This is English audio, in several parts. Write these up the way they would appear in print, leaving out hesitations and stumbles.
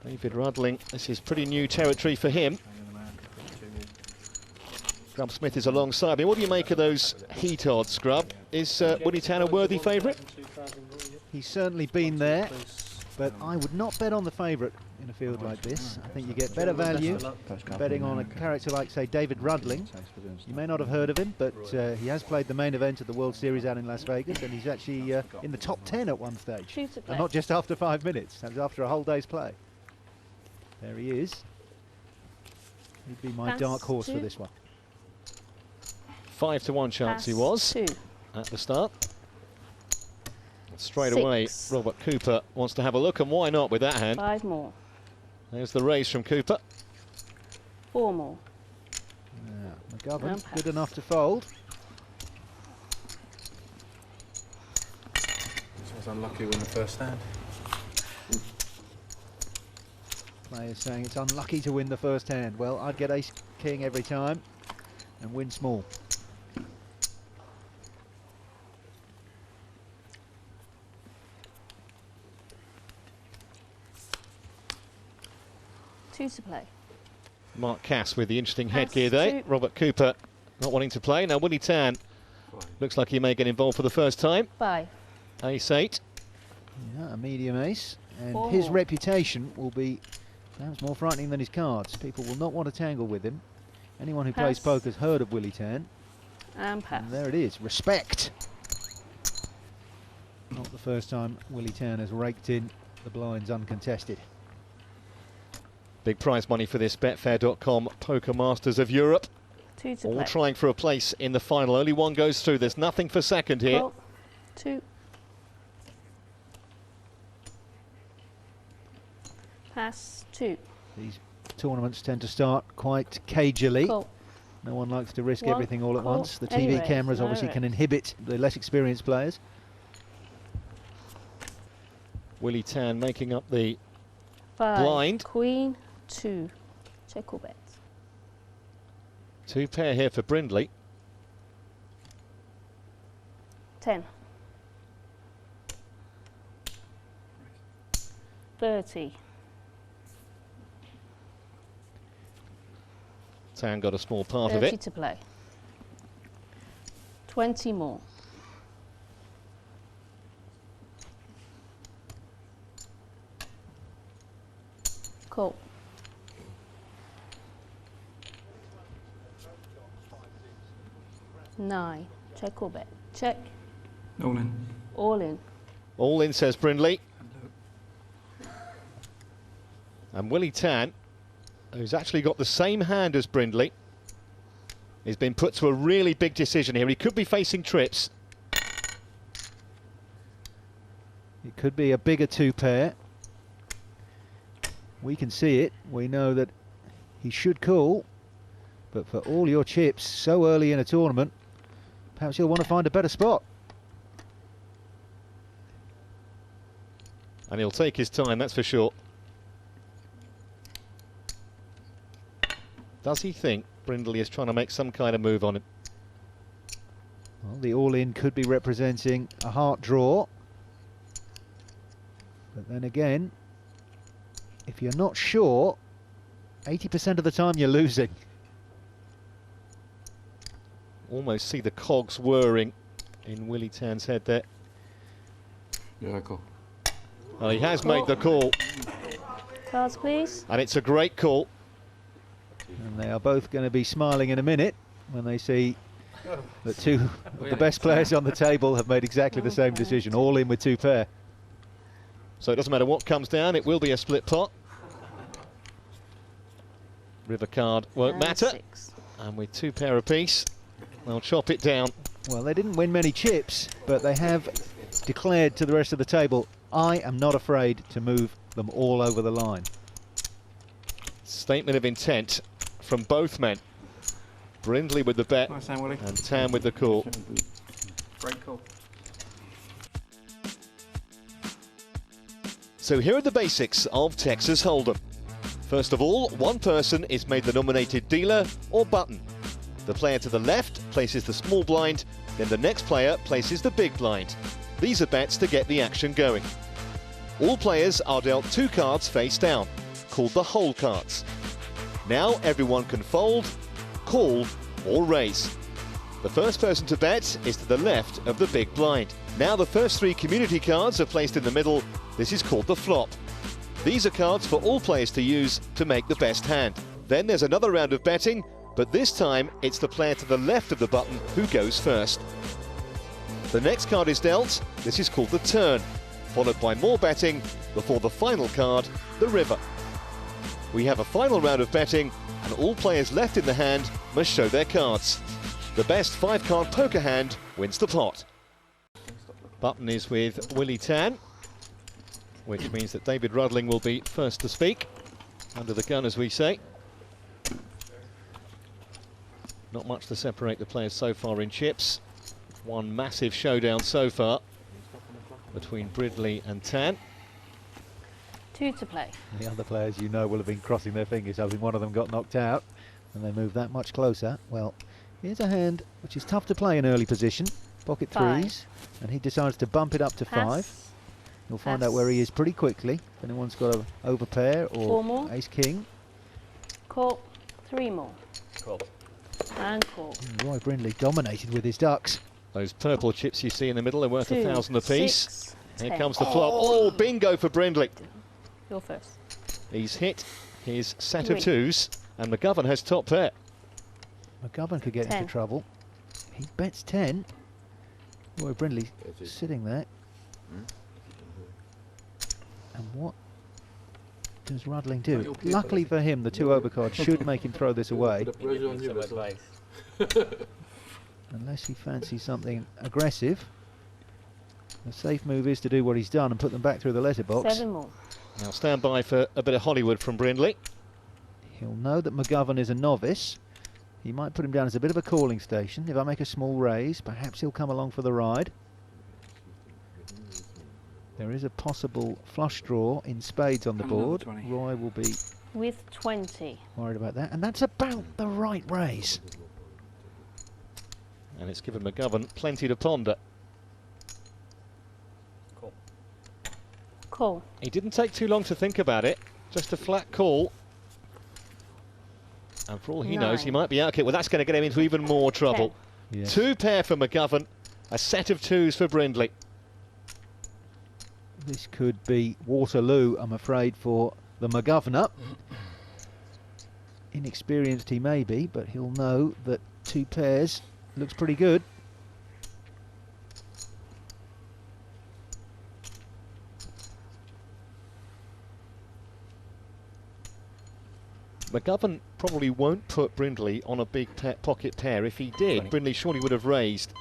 David Rattling, this is pretty new territory for him. Scrub Smith is alongside me. What do you make of those heat odds, Scrub? Is Willie Turn a worthy favourite? He's certainly been there, but I would not bet on the favourite in a field like this. I think you get better value betting on a character like, say, David Rattling. You may not have heard of him, but he has played the main event of the World Series out in Las Vegas, and he's actually in the top 10 at one stage. And not just after 5 minutes, that was after a whole day's play. There he is. He'd be my dark horse for this one. 5-1 chance he was at the start. Straight away, Robert Cooper wants to have a look, and why not with that hand? 5 more. There's the raise from Cooper. 4 more. Yeah, McGovern, good enough to fold. This was unlucky with the first hand. Players saying it's unlucky to win the first hand. Well, I'd get ace-king every time and win small. Two to play. Mark Cass with the interesting headgear there. Robert Cooper not wanting to play. Now Willie Turn looks like he may get involved for the first time. 5. Ace 8. Yeah, a medium ace. And 4 his more. reputation will be perhaps more frightening than his cards. People will not want to tangle with him. Anyone who plays poker's heard of Willie Turn. And pass. And there it is. Respect. Not the first time Willie Turn has raked in the blinds uncontested. Big prize money for this Betfair.com Poker Masters of Europe. 2 to All play. trying for a place in the final. Only one goes through. There's nothing for second here. 2. Pass 2. These tournaments tend to start quite cagily. Call. No one likes to risk 1, everything all at call. once. The TV Anyway, cameras no obviously can raise. inhibit the less experienced players. Willie Turn making up the 5. blind. Queen 2. Check or bet. 2 pair here for Brindley. 10. 30. Turn got a small part of 30 it. to play. 20 more. Call. Nine. Check or bet. Check. All in. All in. All in, says Brindley. And Willie Turn, who's actually got the same hand as Brindley, has been put to a really big decision here. He could be facing trips. It could be a bigger 2 pair. We can see it. We know that he should call. But for all your chips so early in a tournament, perhaps you'll want to find a better spot. And he'll take his time, that's for sure. Does he think Brindley is trying to make some kind of move on him? Well, the all-in could be representing a heart draw. But then again, if you're not sure, 80% of the time you're losing. Almost see the cogs whirring in Willie Turn's head there. Yeah, cool. Well, he has made the call, Cards, please. and it's a great call. And they are both going to be smiling in a minute when they see that 2 of the best players on the table have made exactly the same decision, all in with 2 pair. So it doesn't matter what comes down, it will be a split pot. River card won't matter. 6. And with 2 pair apiece, they'll chop it down. Well, they didn't win many chips, but they have declared to the rest of the table, I am not afraid to move them all over the line. Statement of intent from both men. Brindley with the bet, Nice hand, Willie. and Tam with the call. Great call. So here are the basics of Texas Hold'em. First of all, one person is made the nominated dealer or button. The player to the left places the small blind, then the next player places the big blind. These are bets to get the action going. All players are dealt 2 cards face down. called the hole cards. Now everyone can fold, call or raise. The first person to bet is to the left of the big blind. Now the first 3 community cards are placed in the middle. This is called the flop. These are cards for all players to use to make the best hand. Then there's another round of betting, but this time it's the player to the left of the button who goes first. The next card is dealt. This is called the turn, followed by more betting before the final card, the river. We have a final round of betting, and all players left in the hand must show their cards. The best 5-card poker hand wins the pot. Button is with Willie Turn, which means that David Rattling will be first to speak. Under the gun, as we say. Not much to separate the players so far in chips. One massive showdown so far between Brindley and Tan. 2 to play. The other players, you know, will have been crossing their fingers hoping one of them got knocked out and they move that much closer. Well, here's a hand which is tough to play in early position. Pocket 5. threes, and he decides to bump it up to Pass. 5. You'll find out where he is pretty quickly. If anyone's got an overpair 4 or more. ace-king. Call. 3 more. Call. And call. Roy Brindley dominated with his ducks. Those purple chips you see in the middle are worth 2, 1,000 apiece. 6, Here 10. comes the flop. Oh, bingo for Brindley. You're first. He's hit his set 3. of 2s, and McGovern has top pair. McGovern could get 10. into trouble. He bets 10. Roy Brindley sitting there. And what does Rattling do? Luckily for him, the 2 overcards should make him throw this away. Unless he fancies something aggressive. The safe move is to do what he's done and put them back through the letterbox. 7 more. Now stand by for a bit of Hollywood from Brindley. He'll know that McGovern is a novice. He might put him down as a bit of a calling station. If I make a small raise, perhaps he'll come along for the ride. There is a possible flush draw in spades on the board. Roy will be With 20. worried about that. And that's about the right raise. And it's given McGovern plenty to ponder. Call. Call. He didn't take too long to think about it. Just a flat call. And for all he knows, he might be out. Well, that's going to get him into even more trouble. 10. Yes. 2 pair for McGovern. A set of 2s for Brindley. This could be Waterloo, I'm afraid, for the McGovernor. Inexperienced he may be, but he'll know that 2 pairs looks pretty good. McGovern probably won't put Brindley on a big pocket pair. If he did, Brindley surely would have raised.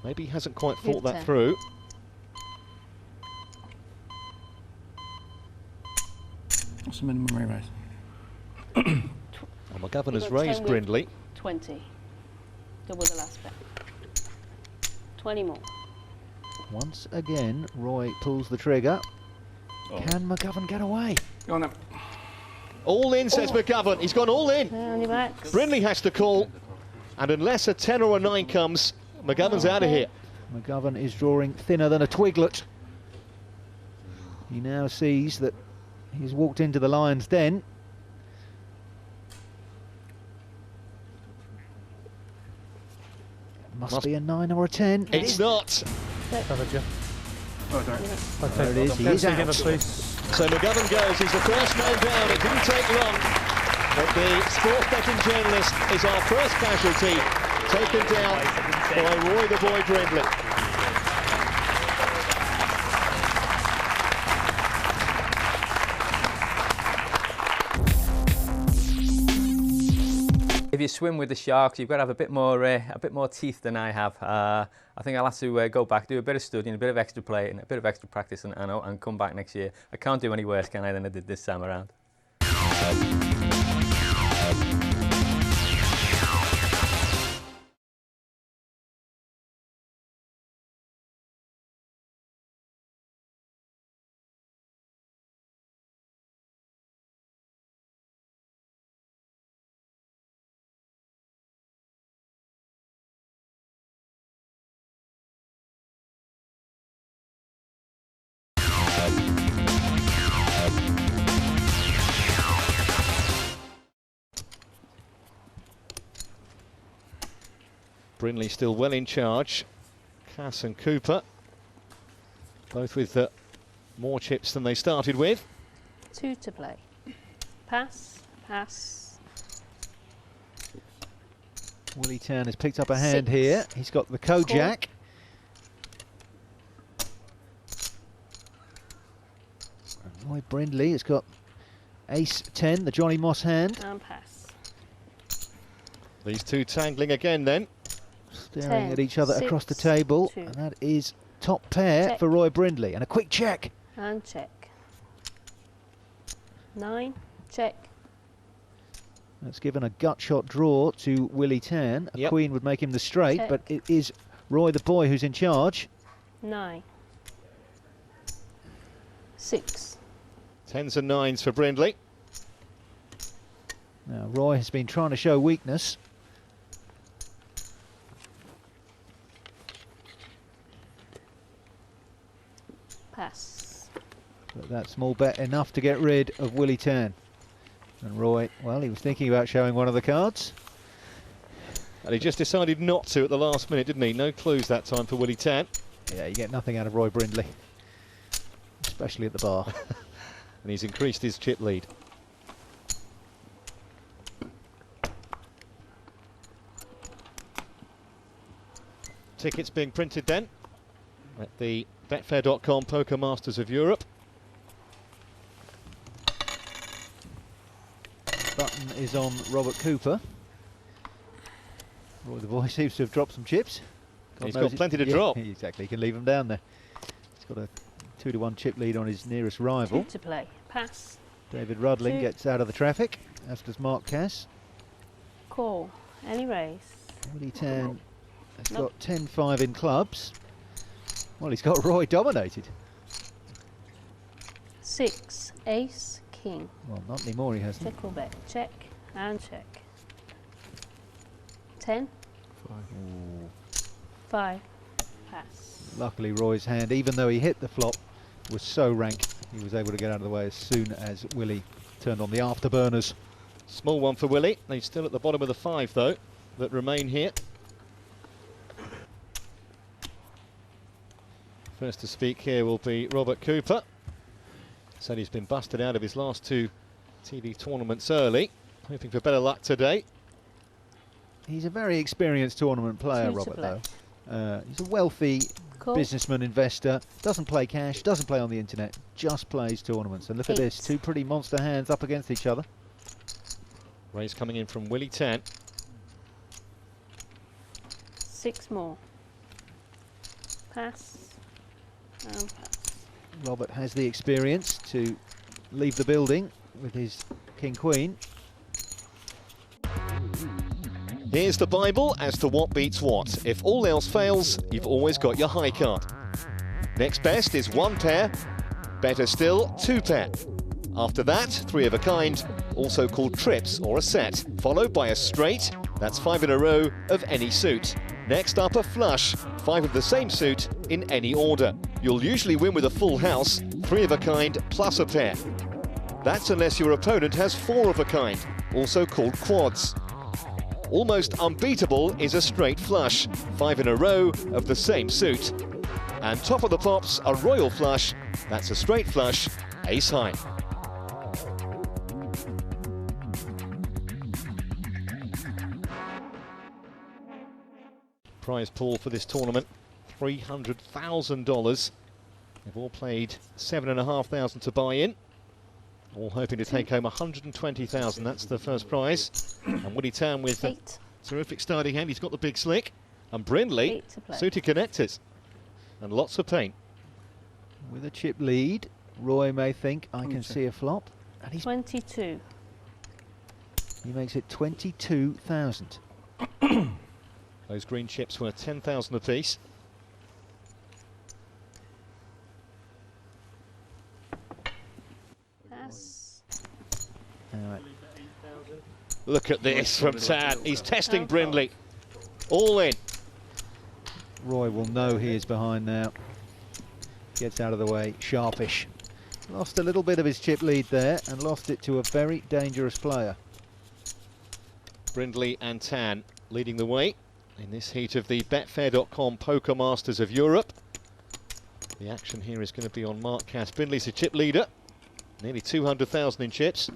Maybe he hasn't quite thought that 10. through. What's the minimum raise? Well, McGovern has You've got 10 raised with Brindley. 20. Double the last bet. 20 more. Once again, Roy pulls the trigger. Can McGovern get away? Go on then. All in, says McGovern. He's gone all in. On your backs. Brindley has to call. And unless a 10 or a 9 comes, McGovern's out of here. McGovern is drawing thinner than a twiglet. He now sees that he's walked into the lion's den. Must be a 9 or a 10. It's not. There it is, he is out. So McGovern goes. He's the first man down. It didn't take long. But the sports betting journalist is our first casualty, taken down by Roy the Boy Brindley. If you swim with the sharks, you've got to have a bit more teeth than I have. I think I'll have to go back, do a bit of studying, a bit of extra play, and a bit of extra practice, and come back next year. I can't do any worse, can I, than I did this time around. Brindley still well in charge. Cass and Cooper, both with more chips than they started with. 2 to play. Pass, pass. Willie Turn has picked up a hand 6. here. He's got the Kojak. And Roy Brindley has got ace 10, the Johnny Moss hand. And pass. These two tangling again then. Staring 10, at each other 6, across the table. 2. And that is top pair Check. for Roy Brindley. And a quick check. And check. 9, check. That's given a gut shot draw to Willie Turn. A Yep. queen would make him the straight, Check. but it is Roy the boy who's in charge. 9. 6. 10s and 9s for Brindley. Now Roy has been trying to show weakness. Pass. But that small bet enough to get rid of Willie Turn. And Roy, well, he was thinking about showing one of the cards. And he just decided not to at the last minute, didn't he? No clues that time for Willie Turn. Yeah, you get nothing out of Roy Brindley, especially at the bar. And he's increased his chip lead. Tickets being printed then at the Betfair.com Poker Masters of Europe. Button is on Robert Cooper. Roy the boy seems to have dropped some chips. He's knows got plenty to yeah, drop. Exactly, he can leave them down there. He's got a 2-1 chip lead on his nearest 2 rival. to play. Pass. David Ruddling 2. gets out of the traffic, as does Mark Cass. Call. Any raise. Willie Turn has Nope. got 10-5 in clubs. Well, he's got Roy dominated. 6. Ace. King. Well, not anymore, he hasn't. Check or bet. Check. And check. 10. 5. Pass. Luckily, Roy's hand, even though he hit the flop, was so rank, he was able to get out of the way as soon as Willie turned on the afterburners. Small one for Willie. He's still at the bottom of the 5 though, that remain here. First to speak here will be Robert Cooper. Said he's been busted out of his last 2 TD tournaments early. Hoping for better luck today. He's a very experienced tournament player, 2 to Robert, play. though. He's a wealthy Call. businessman, investor, doesn't play cash, doesn't play on the internet, just plays tournaments. And look at this, 2 pretty monster hands up against each other. Raise coming in from Willie Turn. 6 more. Pass. And pass. Robert has the experience to leave the building with his king-queen. Here's the Bible as to what beats what. If all else fails, you've always got your high card. Next best is 1 pair. Better still, 2 pair. After that, 3 of a kind, also called trips or a set, followed by a straight, that's 5 in a row of any suit. Next up, a flush, 5 of the same suit in any order. You'll usually win with a full house, 3 of a kind plus a pair. That's unless your opponent has 4 of a kind, also called quads. Almost unbeatable is a straight flush, 5 in a row of the same suit. And top of the pops, a royal flush, that's a straight flush, ace high. Prize pool for this tournament, $300,000. They've all played $7,500 to buy in. All hoping to take home $120,000. That's the first prize. And Willie Turn with a 8. terrific starting hand. He's got the big slick. And Brindley, 8 to play. suited connectors. And lots of paint. With a chip lead, Roy may think, I can see a flop. And he's 22. he makes it 22,000. Those green chips were 10,000 apiece. Pass. Look at this from Tan. He's testing Brindley. All in. Roy will know he is behind now. Gets out of the way, sharpish. Lost a little bit of his chip lead there and lost it to a very dangerous player. Brindley and Tan leading the way. in this heat of the Betfair.com Poker Masters of Europe. The action here is going to be on Mark Cass. Brindley's a chip leader, nearly 200,000 in chips.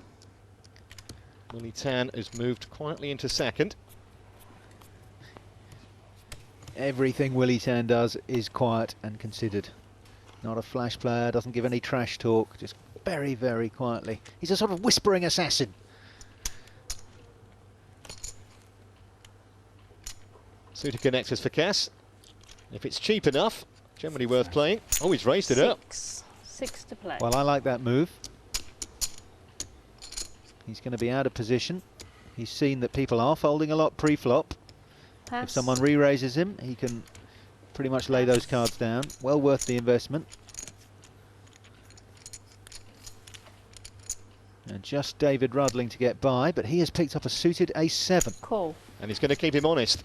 Willie Turn has moved quietly into second. Everything Willie Turn does is quiet and considered. Not a flash player, doesn't give any trash talk, just very, very quietly. He's a sort of whispering assassin. Suited connectors for Cass. If it's cheap enough, generally worth playing. Oh, he's raised it up. Six to play. Well, I like that move. He's going to be out of position. He's seen that people are folding a lot pre-flop. If someone re-raises him, he can pretty much lay those cards down. Well worth the investment. And just David Ruddling to get by, but he has picked up a suited ace-7. Call. And he's going to keep him honest.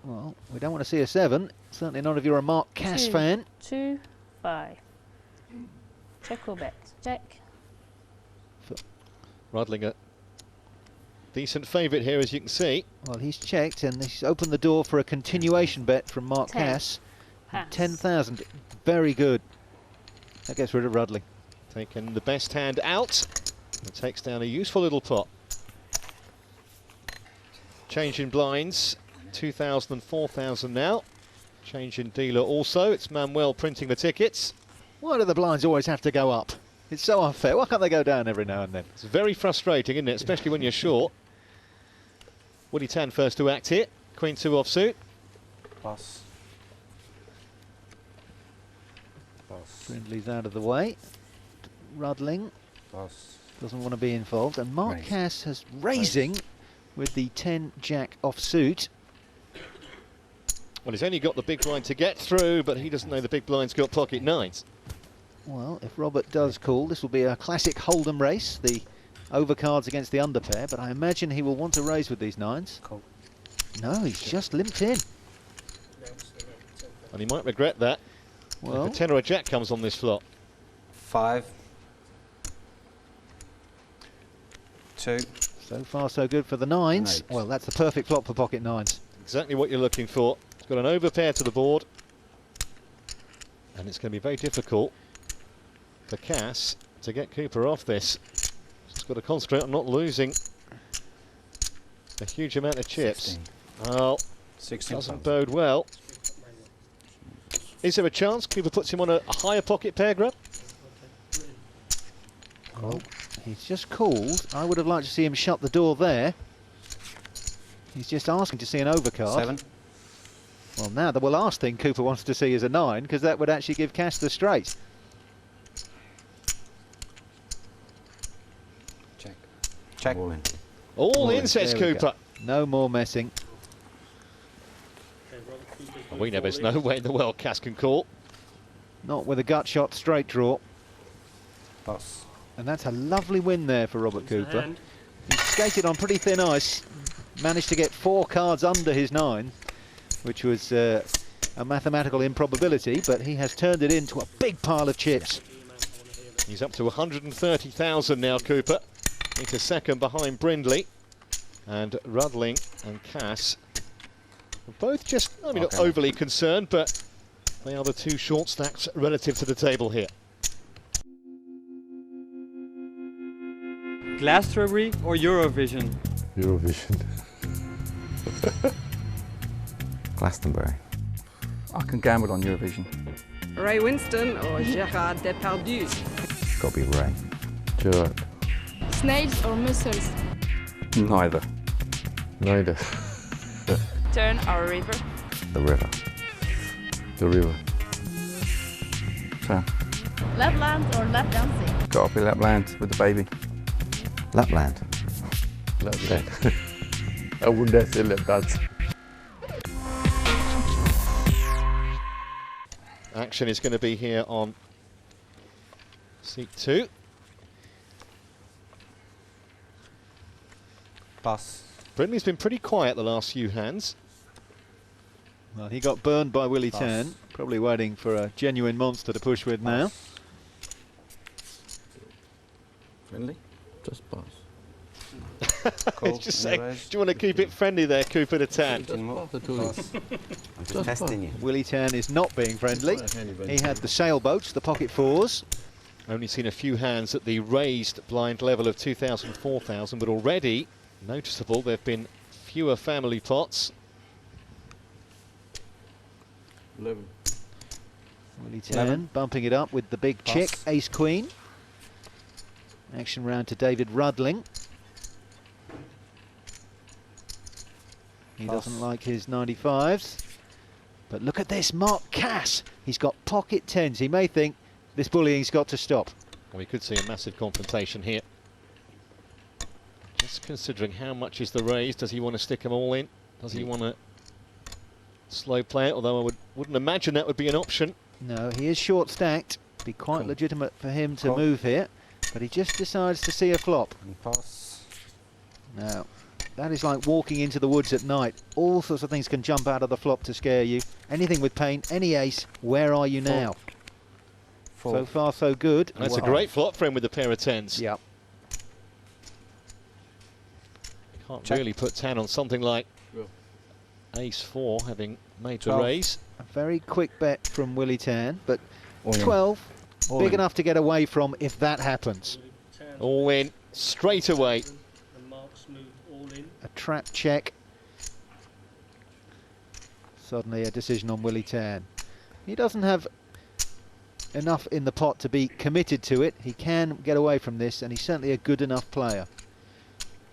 Well, we don't want to see a 7. Certainly not if you're a Mark Cass fan. 2, 5. Check or bet? Check. Ruddling a decent favourite here, as you can see. Well, he's checked and he's opened the door for a continuation bet from Mark Cass. 10,000. Very good. That gets rid of Ruddling. Taking the best hand out and takes down a useful little pot. Change in blinds, 2,000 and 4,000 now. Change in dealer also. It's Manuel printing the tickets. Why do the blinds always have to go up? It's so unfair. Why can't they go down every now and then? It's very frustrating, isn't it? Especially when you're short. Willie Turn first to act here. Queen 2 offsuit. Pass. Pass. Brindley's out of the way. Ruddling Pass. doesn't want to be involved. And Mark Raise. Cass has raising with the 10 jack offsuit. Well, he's only got the big blind to get through, but he doesn't know the big blind's got pocket nines. Well, if Robert does call, this will be a classic Hold'em race. The overcards against the underpair, but I imagine he will want to raise with these nines. Call. No, he's just limped in. And he might regret that. Well, If a 10 or a jack comes on this flop. 5. 2. so far so good for the nines. Eight. Well, that's the perfect flop for pocket nines. Exactly what you're looking for. He's got an overpair to the board. And it's going to be very difficult for Cass to get Cooper off this. He's got to concentrate on not losing a huge amount of chips. 16. Well, 16. doesn't bode well. Is there a chance Cooper puts him on a higher pocket pair, Grub? Oh, he's just called. I would have liked to see him shut the door there. He's just asking to see an overcard. 7. Well, now the last thing Cooper wants to see is a 9, because that would actually give Cass the straight. Check. Check. All in. All in, says There we go. Cooper. No more messing. And we never know where in the world Cass can call. Not with a gut shot straight draw. Pass. And that's a lovely win there for Robert Cooper. He skated on pretty thin ice, managed to get 4 cards under his 9, which was a mathematical improbability, but he has turned it into a big pile of chips. He's up to 130,000 now, Cooper. Into second behind Brindley. And Ruddling and Cass are both just, I mean, not overly concerned, but they are the 2 short stacks relative to the table here. Glastonbury or Eurovision? Eurovision. Glastonbury. I can gamble on Eurovision. Ray Winston or Gérard Depardieu? Got to be Ray. Gerard. Snails or mussels? Neither. Neither. Turn or river? The river. The river. So, Lapland or lap dancing? got to be Lapland with the baby. Lapland. Lapland. I wouldn't have said lap dance. Action is going to be here on seat 2. Pass. Brindley's been pretty quiet the last few hands. Well, he got burned by Willie Pass. Turn. Probably waiting for a genuine monster to push with now. Friendly? Just pass. Just saying, do you want to keep it friendly there, Cooper to Tan? I'm just testing you. Willie Turn is not being friendly. He had the sailboats, the pocket fours. Only seen a few hands at the raised blind level of 2,000, 4,000, but already noticeable there have been fewer family pots. 11. Willie Turn bumping it up with the big chick, ace queen. Action round to David Ruddling. He doesn't like his 95s. But look at this, Mark Cass. He's got pocket 10s. He may think this bullying's got to stop. We could see a massive confrontation here. Just considering how much is the raise. Does he want to stick them all in? Does he want to slow play it? Although I wouldn't imagine that would be an option. No, he is short stacked. Be quite legitimate for him to move here. But he just decides to see a flop. Pass. Now, that is like walking into the woods at night. All sorts of things can jump out of the flop to scare you. Anything with paint, any ace, where are you now? So far, so good. And that's a great flop for him with a pair of 10s. Yep. Can't really put 10 on something like ace 4, having made the raise. A very quick bet from Willie Turn, but All 12, All big in. enough to get away from if that happens. All in, straight away. A trap check. Suddenly a decision on Willie Turn. He doesn't have enough in the pot to be committed to it. He can get away from this, and he's certainly a good enough player.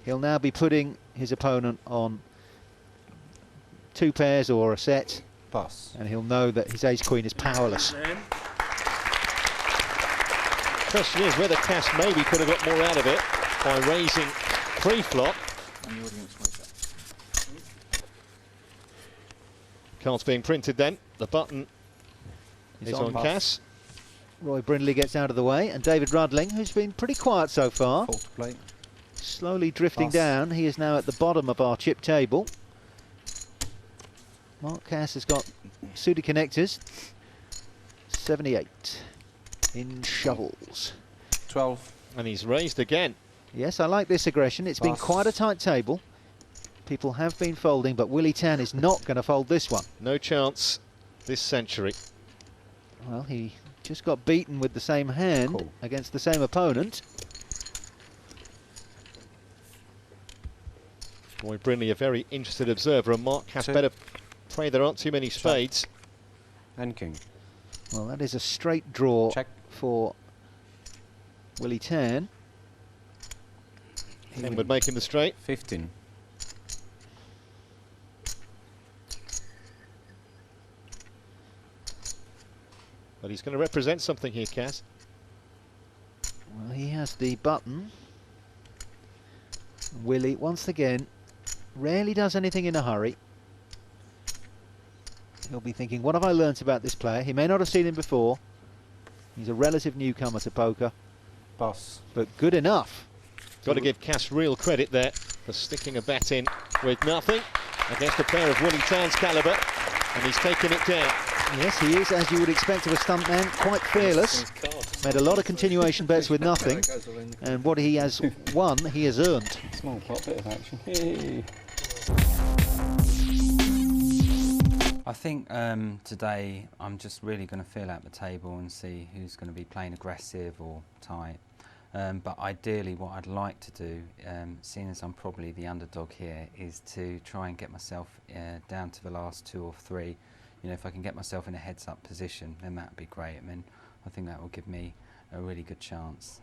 He'll now be putting his opponent on 2 pairs or a set. Pass. And he'll know that his ace-queen is powerless. Question is whether Cass maybe could have got more out of it by raising pre-flop. Cards being printed then. The button is on Cass. Roy Brindley gets out of the way, and David Ruddling, who's been pretty quiet so far, slowly drifting down. He is now at the bottom of our chip table. Mark Cass has got suited connectors. 78 in shovels. 12. And he's raised again. Yes, I like this aggression. It's been quite a tight table. People have been folding, but Willie Turn is not going to fold this one. No chance this century. Well, he just got beaten with the same hand against the same opponent. Roy Brindley, a very interested observer, and Mark Cass better pray there aren't too many spades. And king. Well, that is a straight draw for Willie Turn. 10 would make him the straight. 15. But he's going to represent something here, Cass. Well, he has the button. Willie, once again, rarely does anything in a hurry. He'll be thinking, what have I learnt about this player? He may not have seen him before. He's a relative newcomer to poker. Pass. But good enough. Got to give Cass real credit there for sticking a bet in with nothing against a pair of Willie Turn's calibre, and he's taken it down. Yes, he is, as you would expect of a stuntman, quite fearless. Made a lot of continuation bets with nothing, and what he has won, he has earned. Small pot, bit of action. Hey. I think today I'm just really going to feel out the table and see who's going to be playing aggressive or tight. But ideally what I'd like to do, seeing as I'm probably the underdog here, is to try and get myself down to the last 2 or 3. You know, if I can get myself in a heads-up position, then that would be great. I mean, I think that will give me a really good chance.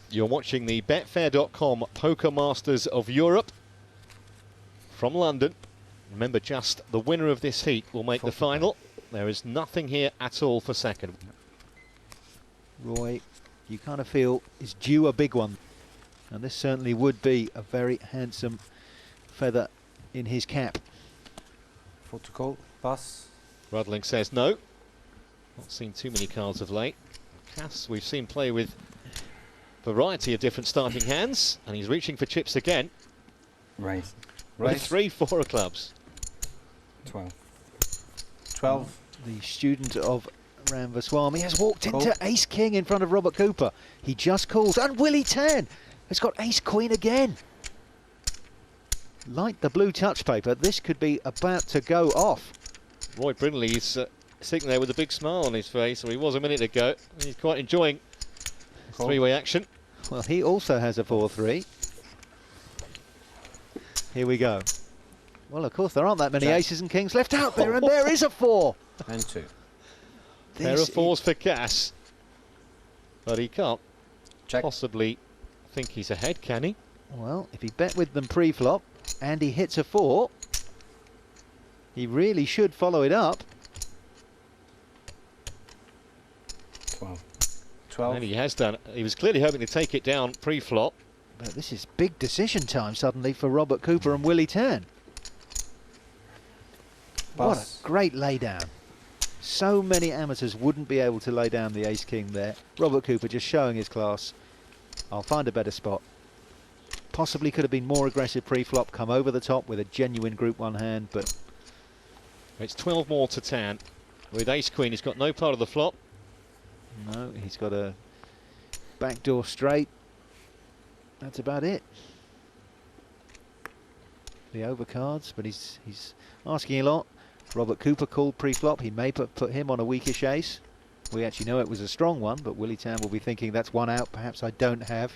You're watching the Betfair.com Poker Masters of Europe from London. Remember, just the winner of this heat will make the final. There is nothing here at all for second. Roy, you kind of feel is due a big one And this certainly would be a very handsome feather in his cap. For to call, pass. Rattling says no. Not seen too many cards of late. Cass, we've seen play with a variety of different starting hands, and he's reaching for chips again. Raise. With 3-4 of clubs. 12. 12. The student of Ramaswamy has walked into ace-king in front of Robert Cooper. He just calls, and Willie Turn has got ace-queen again. Like the blue touch paper, this could be about to go off. Roy Brindley's sitting there with a big smile on his face, or he was a minute ago. He's quite enjoying three-way action. Well, he also has a 4-3. Here we go. Well, of course, there aren't that many aces and kings left out there, and there is a 4. And 2. Pair of 4s for Cass. But he can't possibly think he's ahead, can he? Well, if he bet with them pre-flop, and he hits a 4, he really should follow it up. 12. 12. And he has done. He was clearly hoping to take it down pre-flop. But this is big decision time suddenly for Robert Cooper and Willie Turn. What a great laydown. So many amateurs wouldn't be able to lay down the ace-king there. Robert Cooper just showing his class. I'll find a better spot. Possibly could have been more aggressive pre-flop, come over the top with a genuine Group 1 hand, but... It's 12 more to Tan. With ace-queen, he's got no part of the flop. No, he's got a backdoor straight. That's about it. The overcards, but he's asking a lot. Robert Cooper called pre-flop. He may put him on a weakish ace. We actually know it was a strong one, but Willie Turn will be thinking that's one out perhaps I don't have.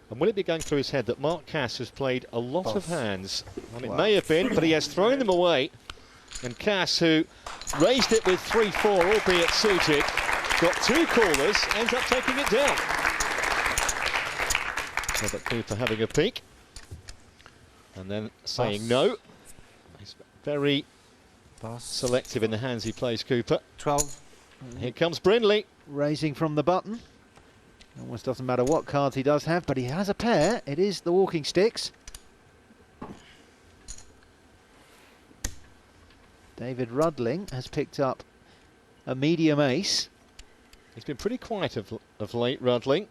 And will it be going through his head that Mark Cass has played a lot of hands? And it may have been, but he has thrown them away. And Cass, who raised it with 3-4, albeit suited, got 2 callers, ends up taking it down. Robert Cooper having a peek. And then saying no. He's very selective in the hands he plays, Cooper. 12. Here comes Brindley. Raising from the button. Almost doesn't matter what cards he does have, but he has a pair. It is the walking sticks. David Rattling has picked up a medium ace. He's been pretty quiet of late, Rattling.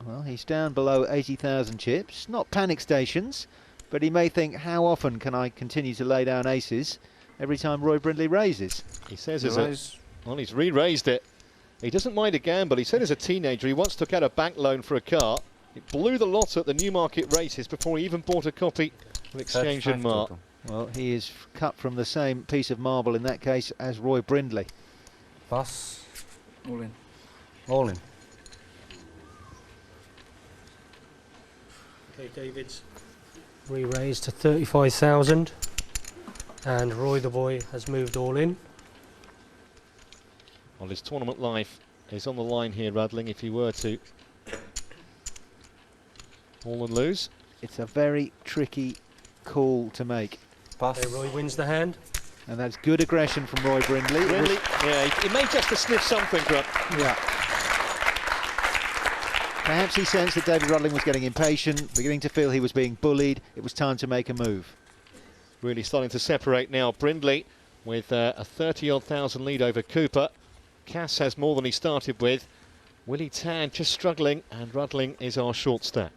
Well, he's down below 80,000 chips. Not panic stations, but he may think, how often can I continue to lay down aces every time Roy Brindley raises? He says well, he's re-raised it. He doesn't mind a gamble. He said as a teenager he once took out a bank loan for a car. It blew the lot at the Newmarket races before he even bought a copy of Exchange and Mark. Well, he is cut from the same piece of marble in that case as Roy Brindley. Pass. All in. All in. Okay, David's re-raised to 35,000 and Roy the boy has moved all in. Well, his tournament life is on the line here, Rattling, if he were to all and lose. It's a very tricky call to make. Pass. Okay, Roy wins the hand. And that's good aggression from Roy Brindley. Yeah, he may just have sniffed something, Grunt. Yeah. Perhaps he sensed that David Rattling was getting impatient, beginning to feel he was being bullied. It was time to make a move. Really starting to separate now. Brindley with a 30-odd thousand lead over Cooper. Cass has more than he started with. Willie Turn just struggling, and Rattling is our short stack.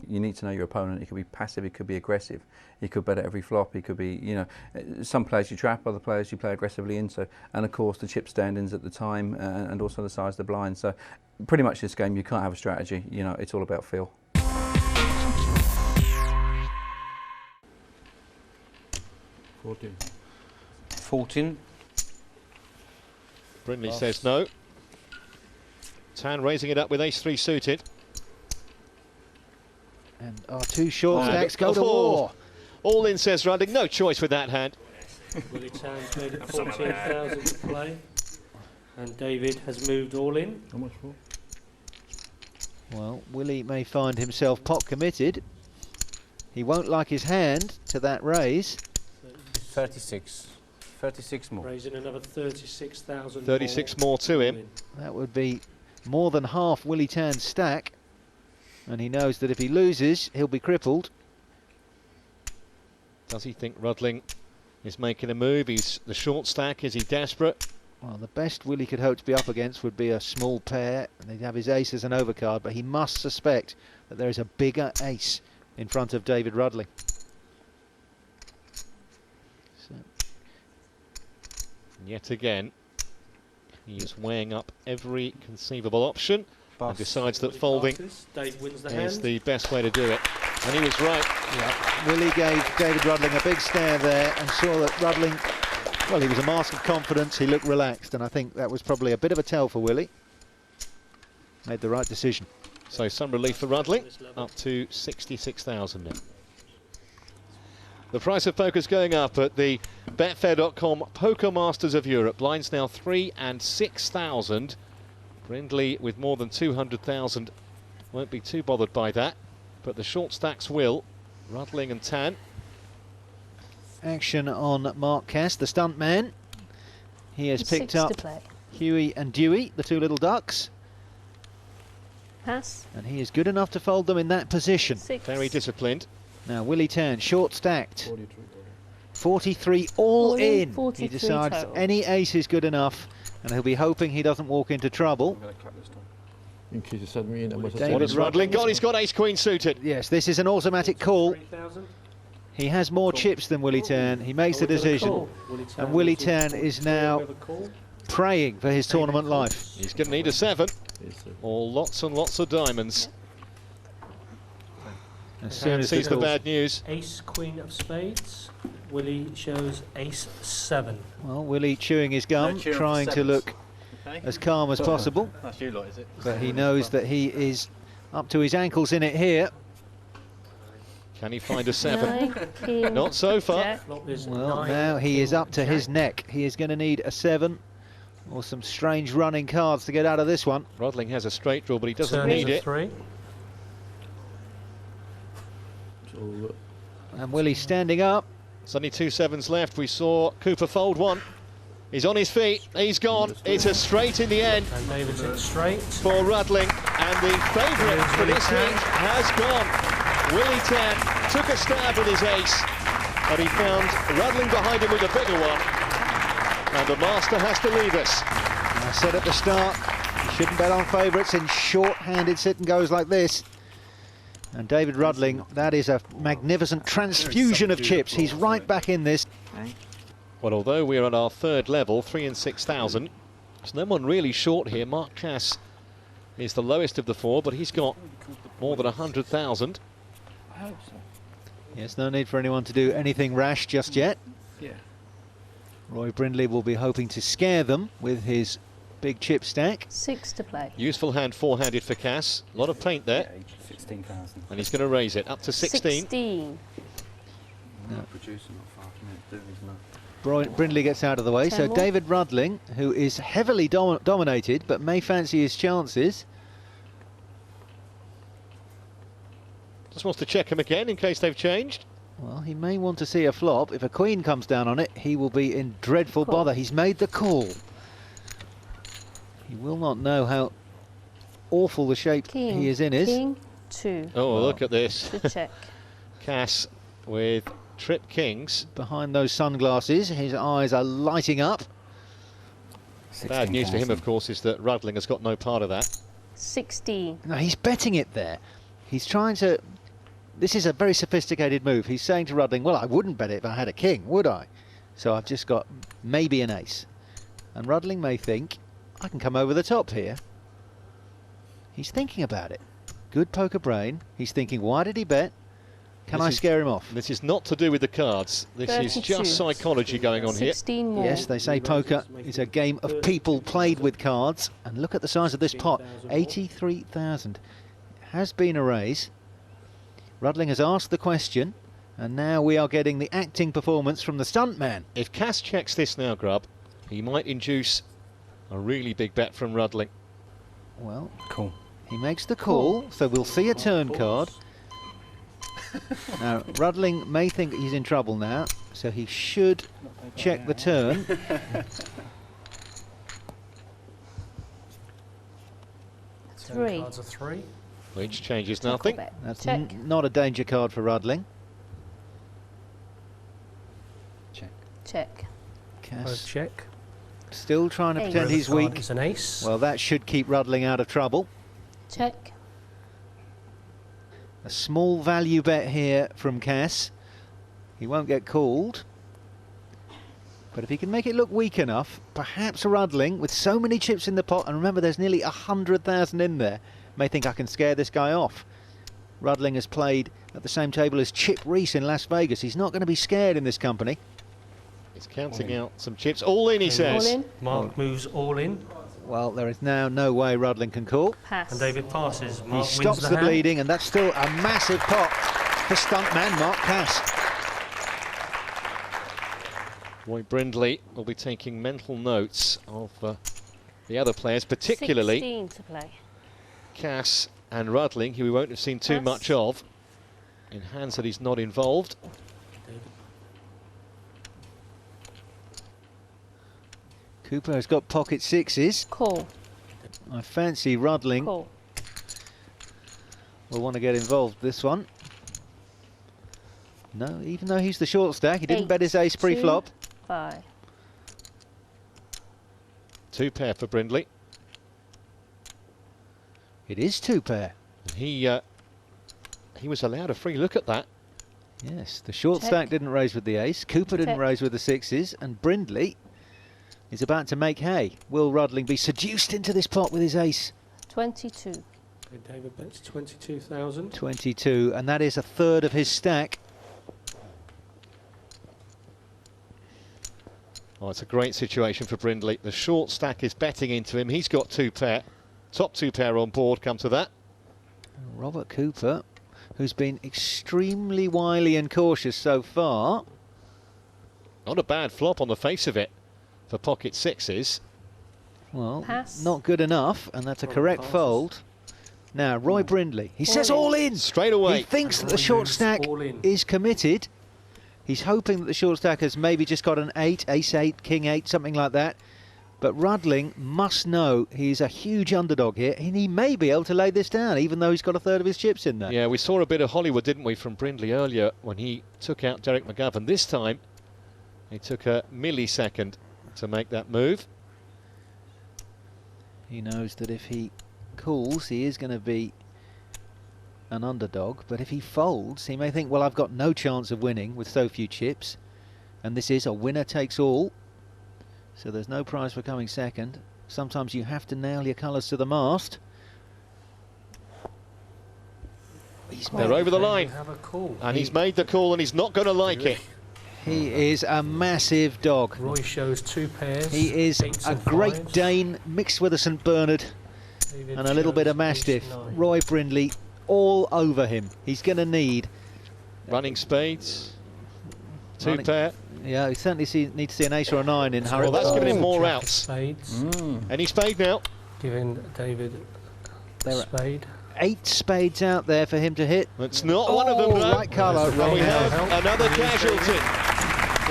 You need to know your opponent. He could be passive, he could be aggressive, he could bet at every flop, he could be, you know, some players you trap, other players you play aggressively into, and of course the chip standings at the time and also the size of the blind. So pretty much this game you can't have a strategy, you know, it's all about feel. 14. 14. Brindley says no. Tan raising it up with ace-3 suited. And our 2 short stacks go to war. All in, says Rattling. No choice with that hand. Willie Turn's made it 14,000 to play. And David has moved all in. How much for? Well, Willie may find himself pot committed. He won't like his hand to that raise. 36. 36 more. Raising another 36,000. 36 more to him. That would be more than half Willie Turn's stack, and he knows that if he loses, he'll be crippled. Does he think Rattling is making a move? He's the short stack. Is he desperate? Well, the best Willie could hope to be up against would be a small pair, and he'd have his ace as an overcard, but he must suspect that there is a bigger ace in front of David Rattling. So. Yet again, he is weighing up every conceivable option and decides that folding is the best way to do it. And he was right. Yeah. Willie gave David Rattling a big stare there and saw that Rattling, well, he was a mask of confidence, he looked relaxed, and I think that was probably a bit of a tell for Willie. Made the right decision. So some relief for Rattling, up to 66,000 now. The price of poker's going up at the Betfair.com Poker Masters of Europe. Lines now 3,000 and 6,000. Brindley with more than 200,000 won't be too bothered by that, but the short stacks will. Rattling and Tan. Action on Mark Cass, the stunt man. He has picked up Huey and Dewey, the two little ducks. Pass. And he is good enough to fold them in that position. Very disciplined. Now Willie Turn, short stacked. 43 all in. 43 he decides total. any ace is good enough, and he'll be hoping he doesn't walk into trouble. What has Rattling got? He's got ace-queen suited. Yes, this is an automatic call. He has more chips than Willie Turn. He makes the decision, and Willie Turn is now praying for his tournament life. He's going to need a 7 or lots and lots of diamonds. As soon as sees the bad news. Ace, queen of spades. Willie shows ace 7. Well, Willie chewing his gum, trying to look as calm as possible. That's you lot, is it? But he knows that he is up to his ankles in it here. Can he find a 7? Not so far. Well, now he is up to his neck. He is going to need a 7 or some strange running cards to get out of this one. Rattling has a straight draw, but he doesn't need it. 3. And Willie's standing up. There's only 2 7s left. We saw Cooper fold 1. He's on his feet. He's gone. It's a straight in the end. And David's in straight. For Rattling. And the favourite for this heat has gone. Willie Turn took a stab with his ace, but he found Rattling behind him with a bigger one. And the master has to leave us. I said at the start, you shouldn't bet on favourites in short-handed sit and goes like this. And David Rattling, that is a magnificent transfusion of chips. He's right back in this. Well, although we're at our third level, 3,000 and 6,000, there's no one really short here. Mark Cass is the lowest of the 4, but he's got more than 100,000. I hope so. Yes, no need for anyone to do anything rash just yet. Yeah. Roy Brindley will be hoping to scare them with his big chip stack. 6 to play. Useful hand, 4-handed for Cass. A lot of paint there. 16,000. And he's going to raise it up to 16. 16. No. Producer not far from it, doing his enough. Brindley gets out of the way, so more. David Rattling, who is heavily dominated but may fancy his chances. Just wants to check him again in case they've changed. Well, he may want to see a flop. If a queen comes down on it, he will be in dreadful bother. He's made the call. He will not know how awful the shape he is in is. King 2. Oh, look at this. Good check. Cass with trip kings. Behind those sunglasses, his eyes are lighting up. Bad news for him, of course, is that Rattling has got no part of that. 16. No, he's betting it there. He's trying to... This is a very sophisticated move. He's saying to Rattling, well, I wouldn't bet it if I had a king, would I? So I've just got maybe an ace. And Rattling may think, I can come over the top here. He's thinking about it. Good poker brain. He's thinking, why did he bet? Can I scare him off? This is not to do with the cards. This 32. is just psychology going on here. 16 more. Yes, they say poker is a game of people played with cards. And look at the size of this pot. 83,000. Has been a raise. Rattling has asked the question, and now we are getting the acting performance from the stuntman. If Cass checks this now, Grubb, he might induce a really big bet from Rattling. Well, cool. He makes the call, so we'll see a turn card. Now, Rattling may think he's in trouble now, so he should check the turn. 3. Cards are 3. Which changes Check or nothing. bet? That's Check. not a danger card for Rattling. Check. Check. Both Cass check. still trying to Ace. pretend he's weak. It's an ace. Well, that should keep Rattling out of trouble. Check. A small value bet here from Cass. He won't get called. But if he can make it look weak enough, perhaps Rattling, with so many chips in the pot, and remember there's nearly 100,000 in there, may think I can scare this guy off. Rattling has played at the same table as Chip Reese in Las Vegas. He's not going to be scared in this company. He's counting out some chips. All in, he says. All in. Mark moves all in. Well, there is now no way Rattling can call. Pass. And David passes. He Mark stops wins the hand. bleeding, and that's still a massive pot for stuntman Mark Cass. Roy Brindley will be taking mental notes of the other players, particularly 16 to play. Cass and Rattling, who we won't have seen too Cass. much of in hands that he's not involved. Cooper has got pocket sixes. Call. I fancy Rattling Call. will want to get involved this one. No, even though he's the short stack, he didn't bet his ace pre-flop. 5. 2 pair for Brindley. It is 2 pair. He was allowed a free look at that. Yes, the short Check. stack didn't raise with the ace. Cooper didn't Check. raise with the sixes, and Brindley is about to make hay. Will Rattling be seduced into this pot with his ace? 22. Okay, David bets 22,000. 22, and that is a third of his stack. Oh, it's a great situation for Brindley. The short stack is betting into him. He's got 2 pair. Top 2 pair on board, come to that. Robert Cooper, who's been extremely wily and cautious so far. Not a bad flop on the face of it for pocket sixes. Well, Pass. not good enough, and that's a correct passes. fold. Now, Roy Brindley, he says All in. all in. Straight away. He thinks that the Roy short moves stack all in. is committed. He's hoping that the short stack has maybe just got an 8, ace 8, king 8, something like that. But Rattling must know he's a huge underdog here, and he may be able to lay this down, even though he's got a third of his chips in there. Yeah, we saw a bit of Hollywood, didn't we, from Brindley earlier when he took out Derek McGovern. This time, he took a millisecond to make that move. He knows that if he calls, he is going to be an underdog, but if he folds, he may think, well, I've got no chance of winning with so few chips, and this is a winner takes all, so there's no prize for coming second. Sometimes you have to nail your colours to the mast. They're over the line, Have a call. and he's made the call, and he's not going to like it. He is a massive dog. Roy shows 2 pairs. He is eights a and Great fives. Dane mixed with a St Bernard David and a little bit shows of Mastiff. ace 9. Roy Brindley all over him. He's going to need... Running spades, 2 Running- pair. Yeah, he certainly needs to see an ace or a 9 in Hurry. Well, that's giving him more Jack of outs. Spades. Any spade now. Giving David There are spade. 8 spades out there for him to hit. It's not one of them, Oh, though. right colour, And wrong we have help. another casualty.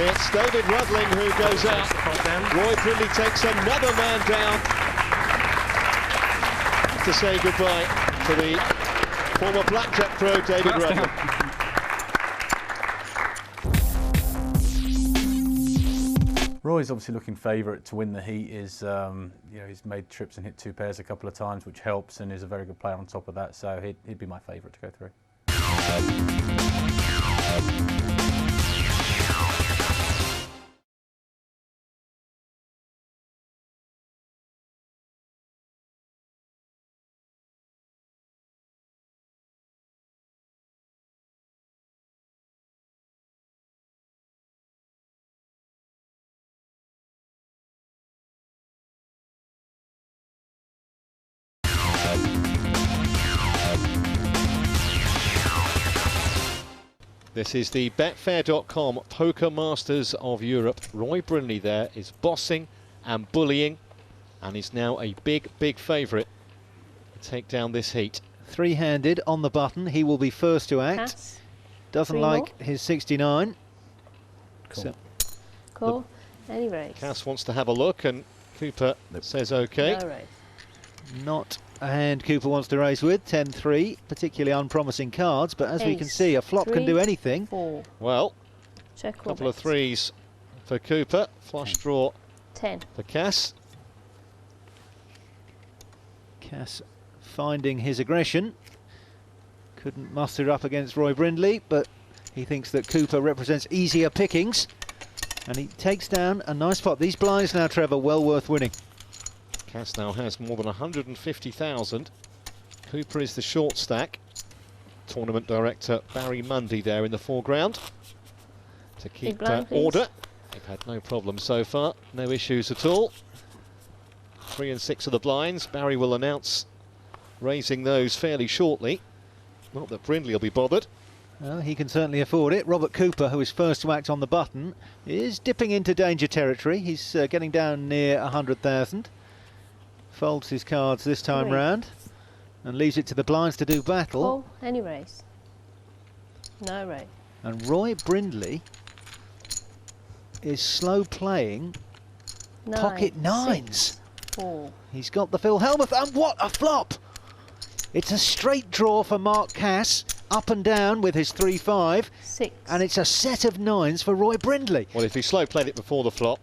It's David Rattling who goes out. Pot down. Roy Brindley takes another man down to say goodbye to the former blackjack pro David Rattling. Roy's obviously looking favourite to win the heat. Is you know, he's made trips and hit 2 pairs a couple of times, which helps, and is a very good player on top of that. So he'd be my favourite to go through. This is the Betfair.com Poker Masters of Europe. Roy Brindley there is bossing and bullying, and is now a big, big favourite to take down this heat. 3-handed on the button. He will be first to act. Pass. Doesn't 3 like more. his 69. Cool. So Call. Any raise. Cass wants to have a look, and Cooper says okay. No raise. not And Cooper wants to raise with 10-3, particularly unpromising cards, but as we can Ace, see, a flop can 3, do anything. 4. Well, Check a couple of Robert. threes for Cooper. Flush draw 10. for Cass. Cass finding his aggression. Couldn't muster up against Roy Brindley, but he thinks that Cooper represents easier pickings. And he takes down a nice pot. These blinds now, Trevor, well worth winning. Cass now has more than 150,000. Cooper is the short stack. Tournament director Barry Mundy there in the foreground to keep order. They've had no problems so far, no issues at all. 3 and 6 of the blinds. Barry will announce raising those fairly shortly. Not that Brindley will be bothered. Well, he can certainly afford it. Robert Cooper, who is first to act on the button, is dipping into danger territory. He's getting down near 100,000. Folds his cards this time round and leaves it to the blinds to do battle. Oh, any raise. No raise. And Roy Brindley is slow playing 9, pocket 9s. 6, 4. He's got the Phil Hellmuth, and what a flop! It's a straight draw for Mark Cass, up and down with his 3-5. 6. And it's a set of 9s for Roy Brindley. Well, if he slow played it before the flop,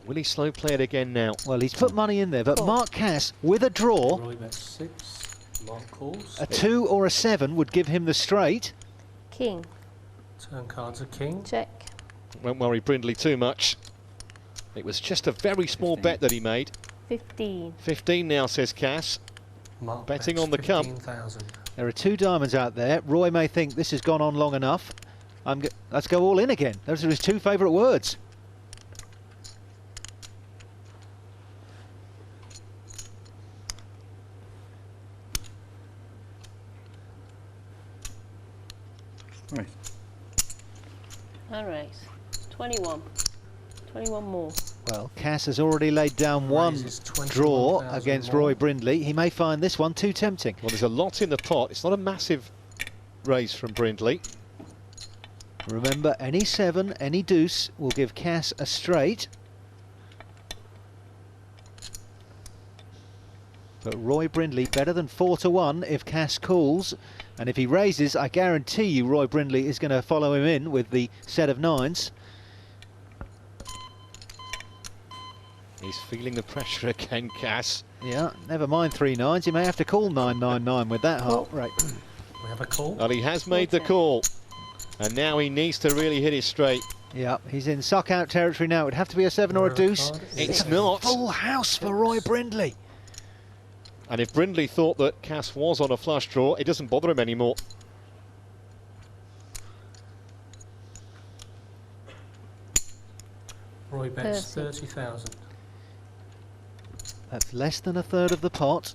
will he slow play it again now? Well, he's put money in there, but 4. Mark Cass, with a draw, Roy bets 6. Mark calls. a 2 or a 7 would give him the straight. King. Turn cards are king. Check. Won't worry Brindley too much. It was just a very small bet that he made. 15. 15 now, says Cass. Mark Betting bets on the come. 15,000. There are 2 diamonds out there. Roy may think this has gone on long enough. Let's go all in again. Those are his 2 favourite words. Right. No raise. 21. 21 more. Well, Cass has already laid down one Raises draw 21,000 against more. Roy Brindley. He may find this one too tempting. Well, there's a lot in the pot. It's not a massive raise from Brindley. Remember, any 7, any deuce will give Cass a straight. But Roy Brindley better than 4-1 if Cass calls. And if he raises, I guarantee you Roy Brindley is going to follow him in with the set of 9s. He's feeling the pressure again, Cass. Yeah, never mind 3 9s. He may have to call 999 with that heart rate. We have a call. Well, he has made the call. And now he needs to really hit it straight. Yeah, he's in suck-out territory now. It would have to be a 7 or a deuce. It's not. Full house for Roy Brindley. And if Brindley thought that Cass was on a flush draw, it doesn't bother him anymore. Roy bets 30,000. That's less than a third of the pot.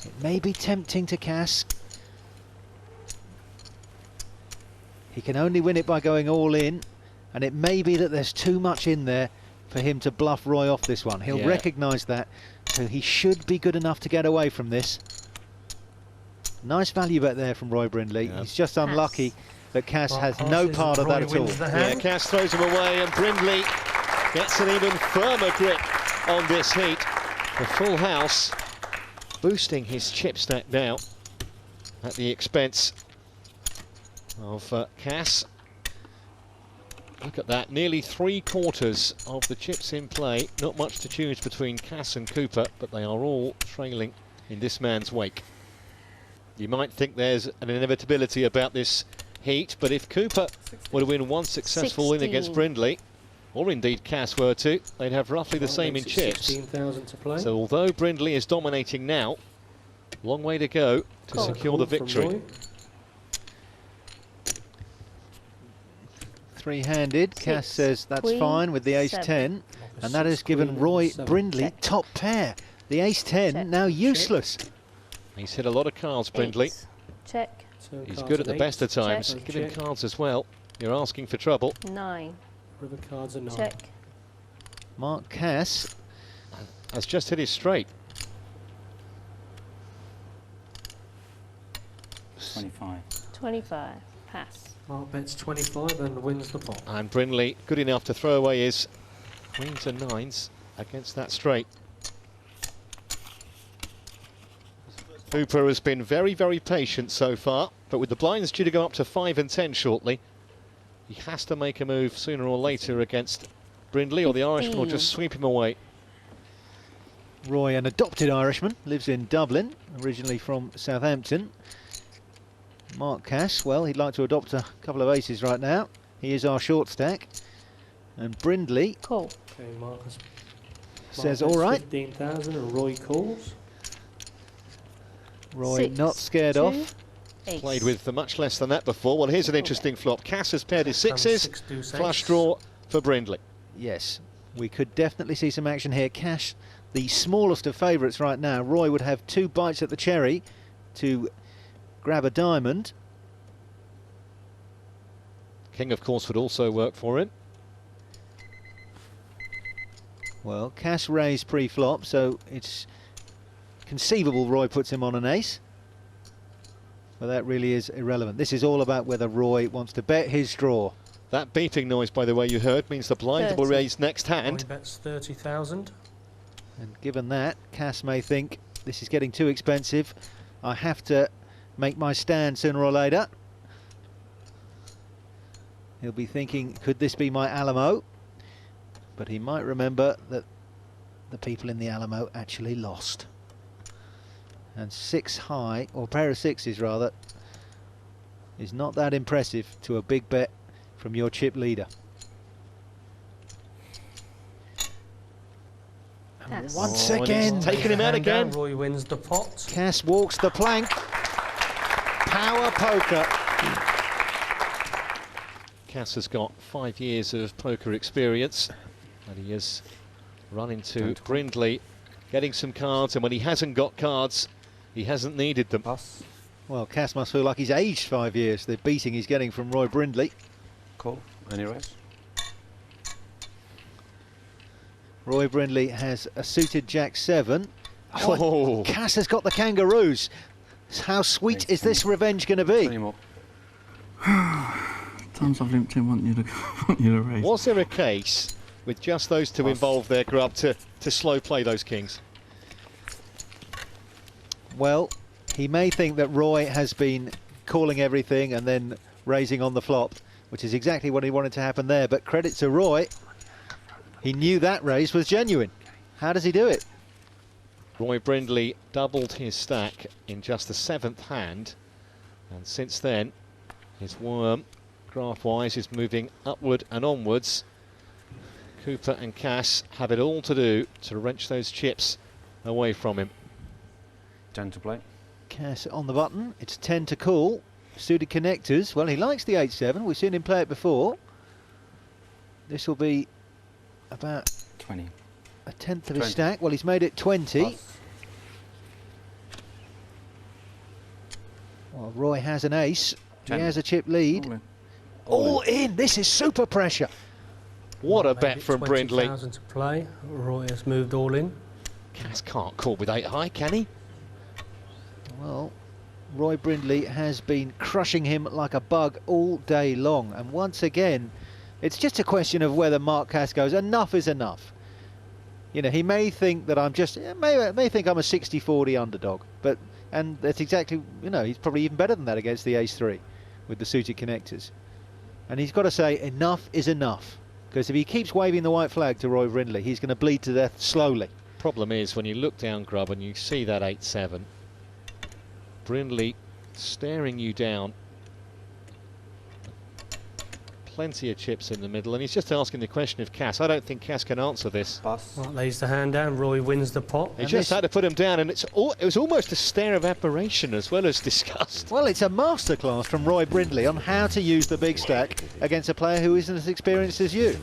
It may be tempting to Cass. He can only win it by going all in, and it may be that there's too much in there for him to bluff Roy off this one. He'll recognise that, so he should be good enough to get away from this. Nice value bet there from Roy Brindley. He's just unlucky that Cass has no part of that at all. Yeah, Cass throws him away, and Brindley gets an even firmer grip on this heat. The full house boosting his chip stack now at the expense of Cass. Look at that, nearly 3/4 of the chips in play. Not much to choose between Cass and Cooper, but they are all trailing in this man's wake. You might think there's an inevitability about this heat, but if Cooper were to win one successful win against Brindley, or indeed Cass were to, they'd have roughly the same in chips. 16,000 to play. So although Brindley is dominating now, long way to go to secure the victory. 3-handed. Cass says that's queen, fine with the ace-10, and that has given Roy Brindley top pair. The ace-10 now useless. He's hit a lot of cards, Brindley. Check. He's good at the best of times. Check. Give him cards as well. You're asking for trouble. 9. River cards are 9. Check. Mark Cass has just hit his straight. 25. 25. Pass. Mark bets 25 and wins the pot. And Brindley good enough to throw away his queens and 9s against that straight. Cooper has been very, very patient so far, but with the blinds due to go up to 5 and 10 shortly, he has to make a move sooner or later against Brindley, or the Irishman will just sweep him away. Roy, an adopted Irishman, lives in Dublin, originally from Southampton. Mark Cass, well, he'd like to adopt a couple of aces right now. He is our short stack. And Brindley Okay, Marcus says, all right. 15,000 and Roy calls. Roy 6, not scared 2, off. ace. Played with much less than that before. Well, here's an interesting flop. Cass has paired his sixes. 6 deuce Flush ace. draw for Brindley. Yes, we could definitely see some action here. Cash, the smallest of favourites right now. Roy would have 2 bites at the cherry to grab a diamond. King, of course, would also work for him. Well, Cash raised pre-flop, so it's conceivable Roy puts him on an ace. But that really is irrelevant. This is all about whether Roy wants to bet his draw. That beeping noise, by the way, you heard, means the blind will 30. raise next hand. Roy bets 30,000. And given that, Cass may think this is getting too expensive. I have to make my stand sooner or later. He'll be thinking, could this be my Alamo? But he might remember that the people in the Alamo actually lost. And 6 high, or a pair of sixes rather, is not that impressive to a big bet from your chip leader. And once again, taking him out again. Roy wins the pot. Cass walks the plank. Power poker. Cass has got 5 years of poker experience, and he has run into Brindley getting some cards, and when he hasn't got cards, he hasn't needed them. Well, Cass must feel like he's aged 5 years, the beating he's getting from Roy Brindley. Call. Any raise? Roy Brindley has a suited Jack-7. Oh. Cass has got the kangaroos. How sweet is this revenge going to be? 20 more. Times I've limped in, want you to raise. Was there a case with just those two involved there, Grub, to slow play those kings? Well, he may think that Roy has been calling everything and then raising on the flop, which is exactly what he wanted to happen there. But credit to Roy, he knew that raise was genuine. How does he do it? Roy Brindley doubled his stack in just the 7th hand, and since then his worm, graph-wise, is moving upward and onwards. Cooper and Cass have it all to do to wrench those chips away from him. 10 to play. Cass on the button. It's 10 to call. Suited connectors. Well, he likes the 8-7. We've seen him play it before. This will be about 20. A tenth of his stack. Well, he's made it 20. Well, Roy has an ace. 10. He has a chip lead. All in. This is super pressure. What a bet from Brindley. 20,000 to play. Roy has moved all in. Cass can't call with 8 high, can he? Well, Roy Brindley has been crushing him like a bug all day long. And once again, it's just a question of whether Mark Cass goes, enough is enough. You know, he may think that I'm just, may think I'm a 60-40 underdog. And that's exactly, you know, he's probably even better than that against the ace-3 with the suited connectors. And he's got to say, enough is enough. Because if he keeps waving the white flag to Roy Brindley, he's going to bleed to death slowly. Problem is, when you look down, Grub, and you see that 8-7, Brindley staring you down. Plenty of chips in the middle, and he's just asking the question of Cass. I don't think Cass can answer this. Pass. Well, lays the hand down. Roy wins the pot. He just had to put him down, and it was almost a stare of admiration as well as disgust. Well, it's a masterclass from Roy Brindley on how to use the big stack against a player who isn't as experienced as you.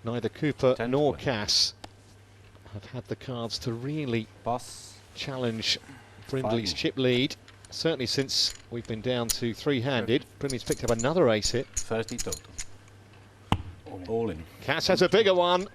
Neither Cooper nor Cass have had the cards to really challenge Brindley's chip lead. Certainly since we've been down to 3-handed. Brindley's picked up another ace hit. 30 total. All in. Cass has a bigger one.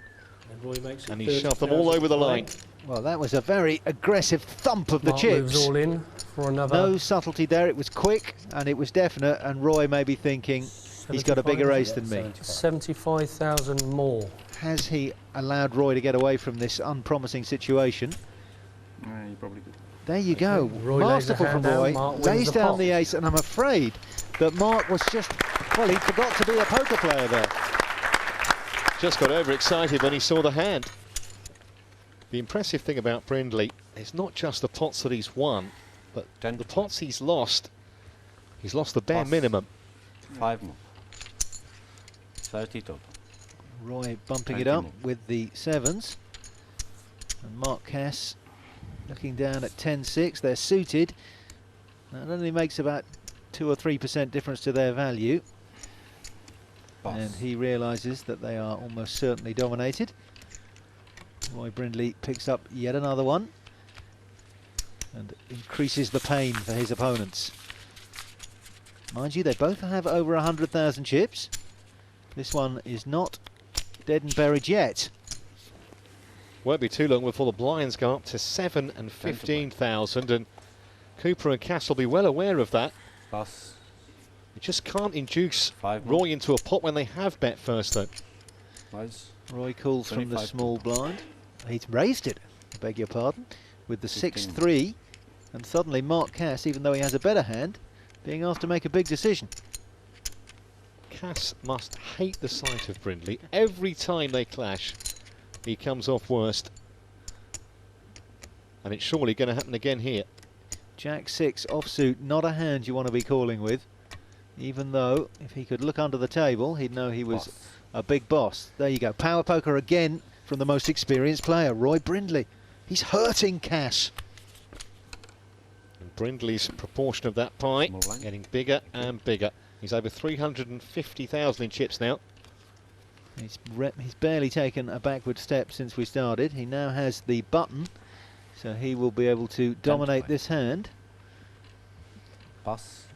And Roy makes it, and he shoved them all over the line. Well, that was a very aggressive thump of the Mark chips. moves all in for another. No subtlety there. It was quick and it was definite. And Roy may be thinking, He's got a bigger raise than me. 75,000 more. Has he allowed Roy to get away from this unpromising situation? Yeah, you probably could. There you go. Roy Masterful from Roy. Lays down the ace, and I'm afraid that Mark was just, well, he forgot to be a poker player there. Just got overexcited when he saw the hand. The impressive thing about Brindley is not just the pots that he's won, but the pots he's lost. He's lost the bare minimum. 5 more. 30 total. Roy bumping it up with the sevens. And Mark Cass looking down at 10-6. They're suited. That only makes about 2 or 3% difference to their value. And he realises that they are almost certainly dominated. Roy Brindley picks up yet another one and increases the pain for his opponents. Mind you, they both have over 100,000 chips. This one is not dead and buried yet. Won't be too long before the blinds go up to 7 and 15,000, and Cooper and Cass will be well aware of that. Plus. You just can't induce Roy into a pot when they have bet first, though. Roy calls from the small blind. He's raised it, I beg your pardon, with the 6-3, and suddenly Mark Cass, even though he has a better hand, being asked to make a big decision. Cass must hate the sight of Brindley. Every time they clash, he comes off worst. And it's surely going to happen again here. Jack-6 offsuit, not a hand you want to be calling with, even though if he could look under the table, he'd know he was a big boss. There you go, power poker again from the most experienced player, Roy Brindley. He's hurting Cass. And Brindley's proportion of that pie getting bigger and bigger. He's over 350,000 in chips now. He's barely taken a backward step since we started. He now has the button, so he will be able to dominate this hand.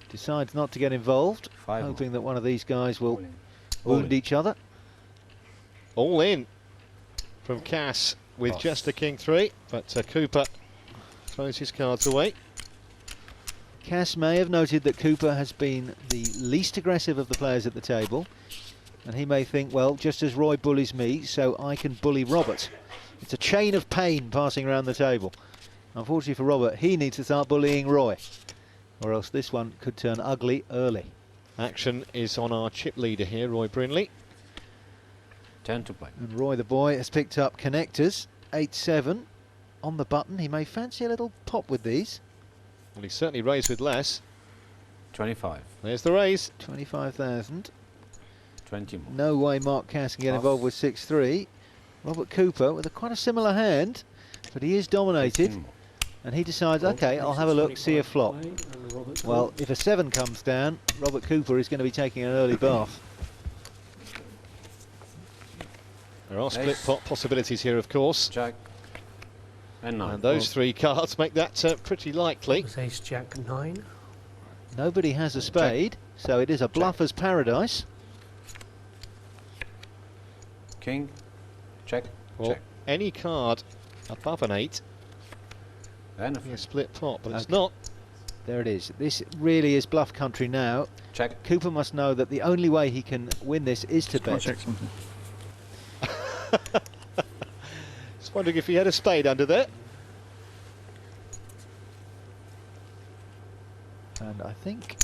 Decides not to get involved, hoping that one of these guys will wound each other. All in from Cass with just a king-3, but Cooper throws his cards away. Cass may have noted that Cooper has been the least aggressive of the players at the table, and he may think, well, just as Roy bullies me, so I can bully Robert. It's a chain of pain passing around the table. Unfortunately for Robert, he needs to start bullying Roy, or else this one could turn ugly early. Action is on our chip leader here, Roy Brindley. Turn to play. And Roy the boy has picked up connectors, 8-7 on the button. He may fancy a little pop with these. Well, he certainly raised with less. 25. There's the raise. 25,000. 20 more. No way Mark Cass can get involved with 6-3. Robert Cooper with quite a similar hand, but he is dominated. And he decides, okay, I'll have a look, see a flop. Well, if a 7 comes down, Robert Cooper is going to be taking an early bath. There are split pot possibilities here, of course. Jack and 9. And those 3 cards make that pretty likely. Ace Jack 9. Nobody has a spade, so it is a bluffer's paradise. King, check, well, any card above an 8 and a split pot, but it's not. There it is. This really is bluff country now. Check. Cooper must know that the only way he can win this is to bet. Check something. Just wondering if he had a spade under there. And I think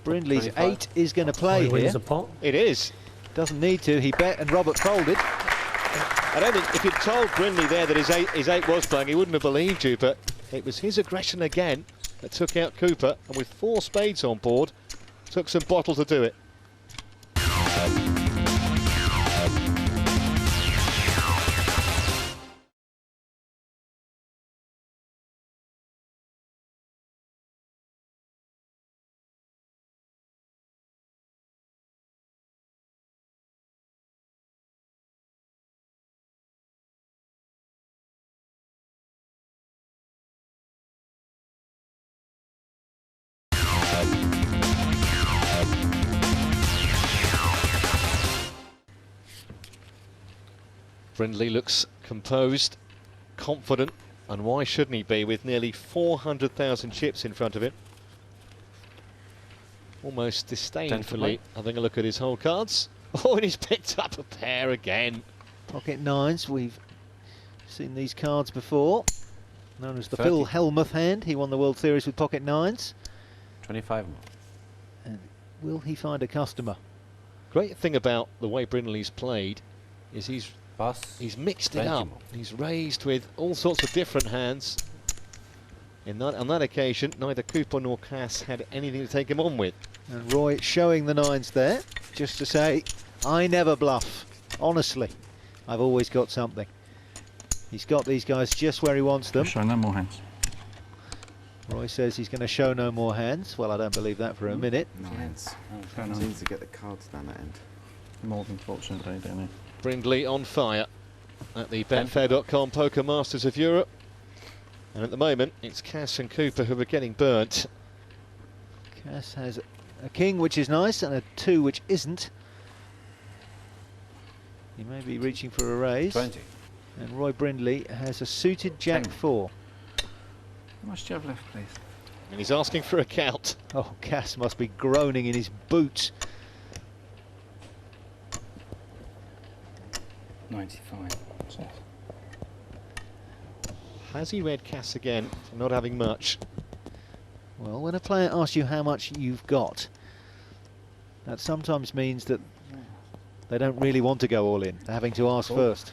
Brindley's 8 is going to play here. The pot. It is. Doesn't need to. He bet and Robert folded. I don't think if you'd told Brindley there that his 8 was playing, he wouldn't have believed you, but it was his aggression again that took out Cooper, and with 4 spades on board, took some bottle to do it. Brindley looks composed, confident, and why shouldn't he be with nearly 400,000 chips in front of him? almost disdainfully having a look at his whole cards. Oh, and he's picked up a pair again. Pocket nines, we've seen these cards before. Known as the 30. Phil Hellmuth hand. He won the World Series with pocket nines. 25 more. And will he find a customer? Great thing about the way Brindley's played is he's Pass. mixed it 20 up. more. He's raised with all sorts of different hands. On that occasion, neither Cooper nor Cass had anything to take him on with. And Roy showing the nines there, just to say, I never bluff. Honestly, I've always got something. He's got these guys just where he wants them. Show no more hands. Roy says he's going to show no more hands. Well, I don't believe that for a minute. Nines. Oh, Seems to get the cards down that end. More than fortunately, don't he? Brindley on fire at the Betfair.com Poker Masters of Europe. And at the moment, it's Cass and Cooper who are getting burnt. Cass has a king, which is nice, and a 2, which isn't. He may be reaching for a raise. 20. And Roy Brindley has a suited Jack 4. How much do you have left, please? And he's asking for a count. Oh, Cass must be groaning in his boots. 95. Has he read Cass again for not having much? Well, when a player asks you how much you've got, that sometimes means that they don't really want to go all in. They're having to ask first.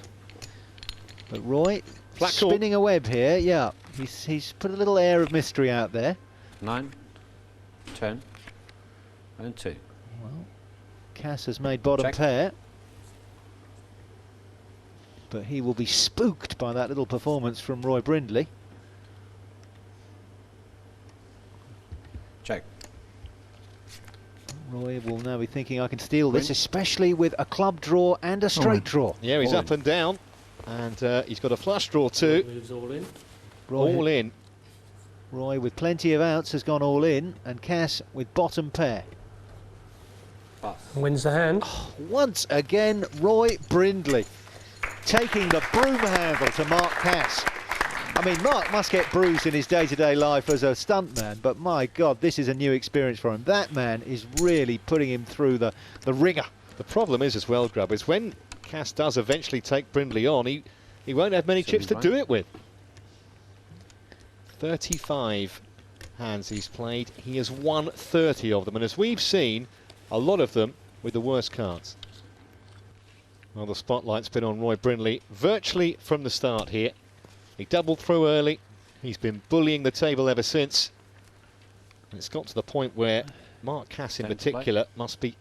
But Roy, Flat call. spinning a web here, yeah. He's put a little air of mystery out there. 9, 10, and 2. Well, Cass has made bottom Check. pair. But he will be spooked by that little performance from Roy Brindley. Check. Roy will now be thinking, I can steal this, especially with a club draw and a straight draw. Yeah, he's All up in. and down. And he's got a flush draw too. Moves all in. All in. Roy, with plenty of outs, has gone all in, and Cass with bottom pair. Pass. Wins the hand. Once again, Roy Brindley taking the broom handle to Mark Cass. I mean, Mark must get bruised in his day-to-day life as a stuntman, but my God, this is a new experience for him. That man is really putting him through the ringer. The problem is as well, Grubb, is when Cass does eventually take Brindley on, he won't have many chips to do it with. 35 hands he's played. He has won 30 of them, and as we've seen, a lot of them with the worst cards. Well, the spotlight's been on Roy Brindley virtually from the start here. He doubled through early. He's been bullying the table ever since. And it's got to the point where Mark Cass in particular must be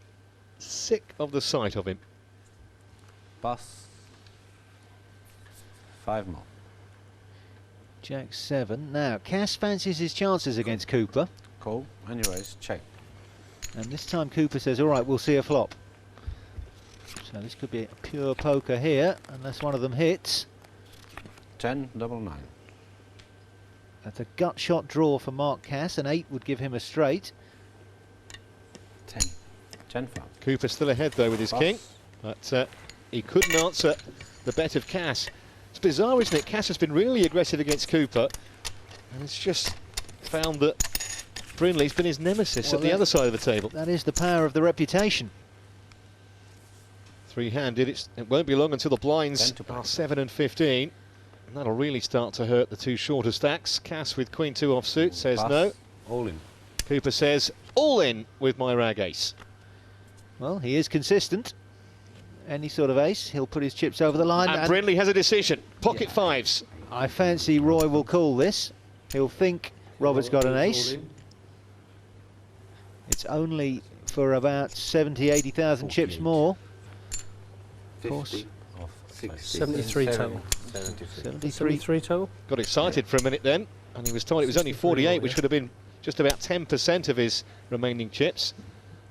sick of the sight of him. Pass. 5 more. Jack 7. Now, Cass fancies his chances against Cooper. Call. Anyways, check. And this time Cooper says, all right, we'll see a flop. So this could be a pure poker here, unless one of them hits. 10, double 9. That's a gut shot draw for Mark Cass. An 8 would give him a straight. 10. 10 5. Cooper still ahead though with his Pass. king, but he couldn't answer the bet of Cass. It's bizarre, isn't it? Cass has been really aggressive against Cooper, and it's just found that Brindley's been his nemesis at the other side of the table. That is the power of the reputation. Three-handed, it won't be long until the blinds 10 to are play. 7 and 15. And that'll really start to hurt the two shorter stacks. Cass with Queen 2 offsuit says Pass. no. All in. Cooper says all in with my rag ace. Well, he is consistent. Any sort of ace, he'll put his chips over the line. And Brindley has a decision. Pocket fives. I fancy Roy will call this. He'll think Robert's got an ace. It's only for about 70, 80,000 chips more. Of course. 73 total. 73 total. Got excited for a minute then, and he was told it was only 48, which would have been just about 10% of his remaining chips.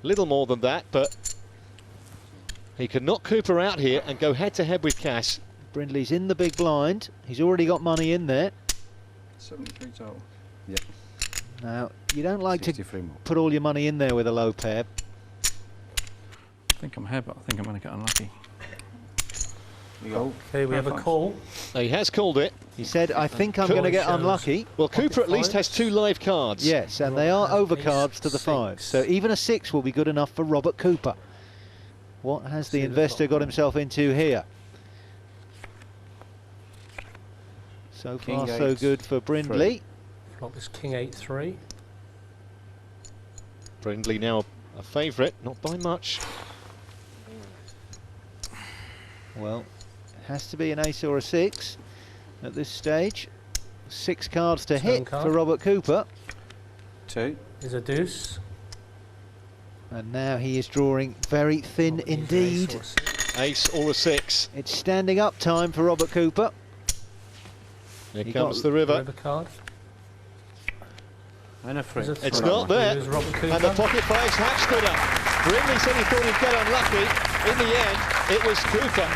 Little more than that, but he can knock Cooper out here and go head-to-head with Cass. Brindley's in the big blind. He's already got money in there. 73 total. Yeah. Now, you don't like to 63 more. put all your money in there with a low pair. I think I'm ahead, but I think I'm going to get unlucky. Okay, we have a call. He has called it. He said, I think I'm going to get unlucky. Well, Cooper at least has 2 live cards. Yes, and they are overcards to the 5. So even a 6 will be good enough for Robert Cooper. What has the investor got himself into here? So far, so good for Brindley. Flop is King 8-3. Brindley now a favourite, not by much. Well, it has to be an ace or a 6 at this stage. 6 cards to hit for Robert Cooper. 2 is a deuce. And now he is drawing very thin indeed. Ace or a 6. It's standing up time for Robert Cooper. Here comes the river. Card. And a 3. It's not there. And the pocket 5's hat stood up. Brindley said he thought he'd get unlucky. In the end, it was Cooper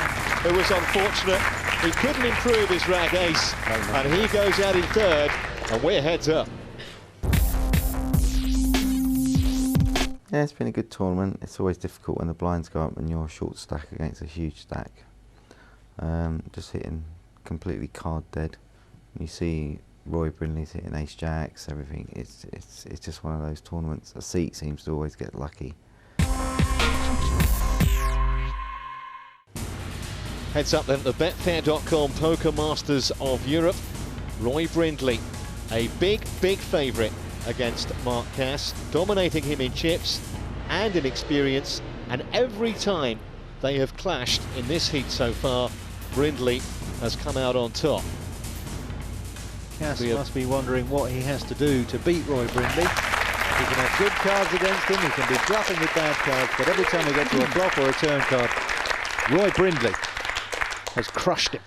who was unfortunate. He couldn't improve his rag ace, and he goes out in 3rd, and we're heads up. Yeah, it's been a good tournament. It's always difficult when the blinds go up and you're a short stack against a huge stack. Just hitting completely card dead. You see Roy Brindley's hitting ace jacks, everything. It's just one of those tournaments. A seat seems to always get lucky. Heads up then, the Betfair.com Poker Masters of Europe. Roy Brindley, a big favourite against Mark Cass, dominating him in chips and in experience, and every time they have clashed in this heat so far, Brindley has come out on top. Cass must be wondering what he has to do to beat Roy Brindley. He can have good cards against him, he can be bluffing with bad cards, but every time we get to a flop or a turn card, Roy Brindley has crushed him.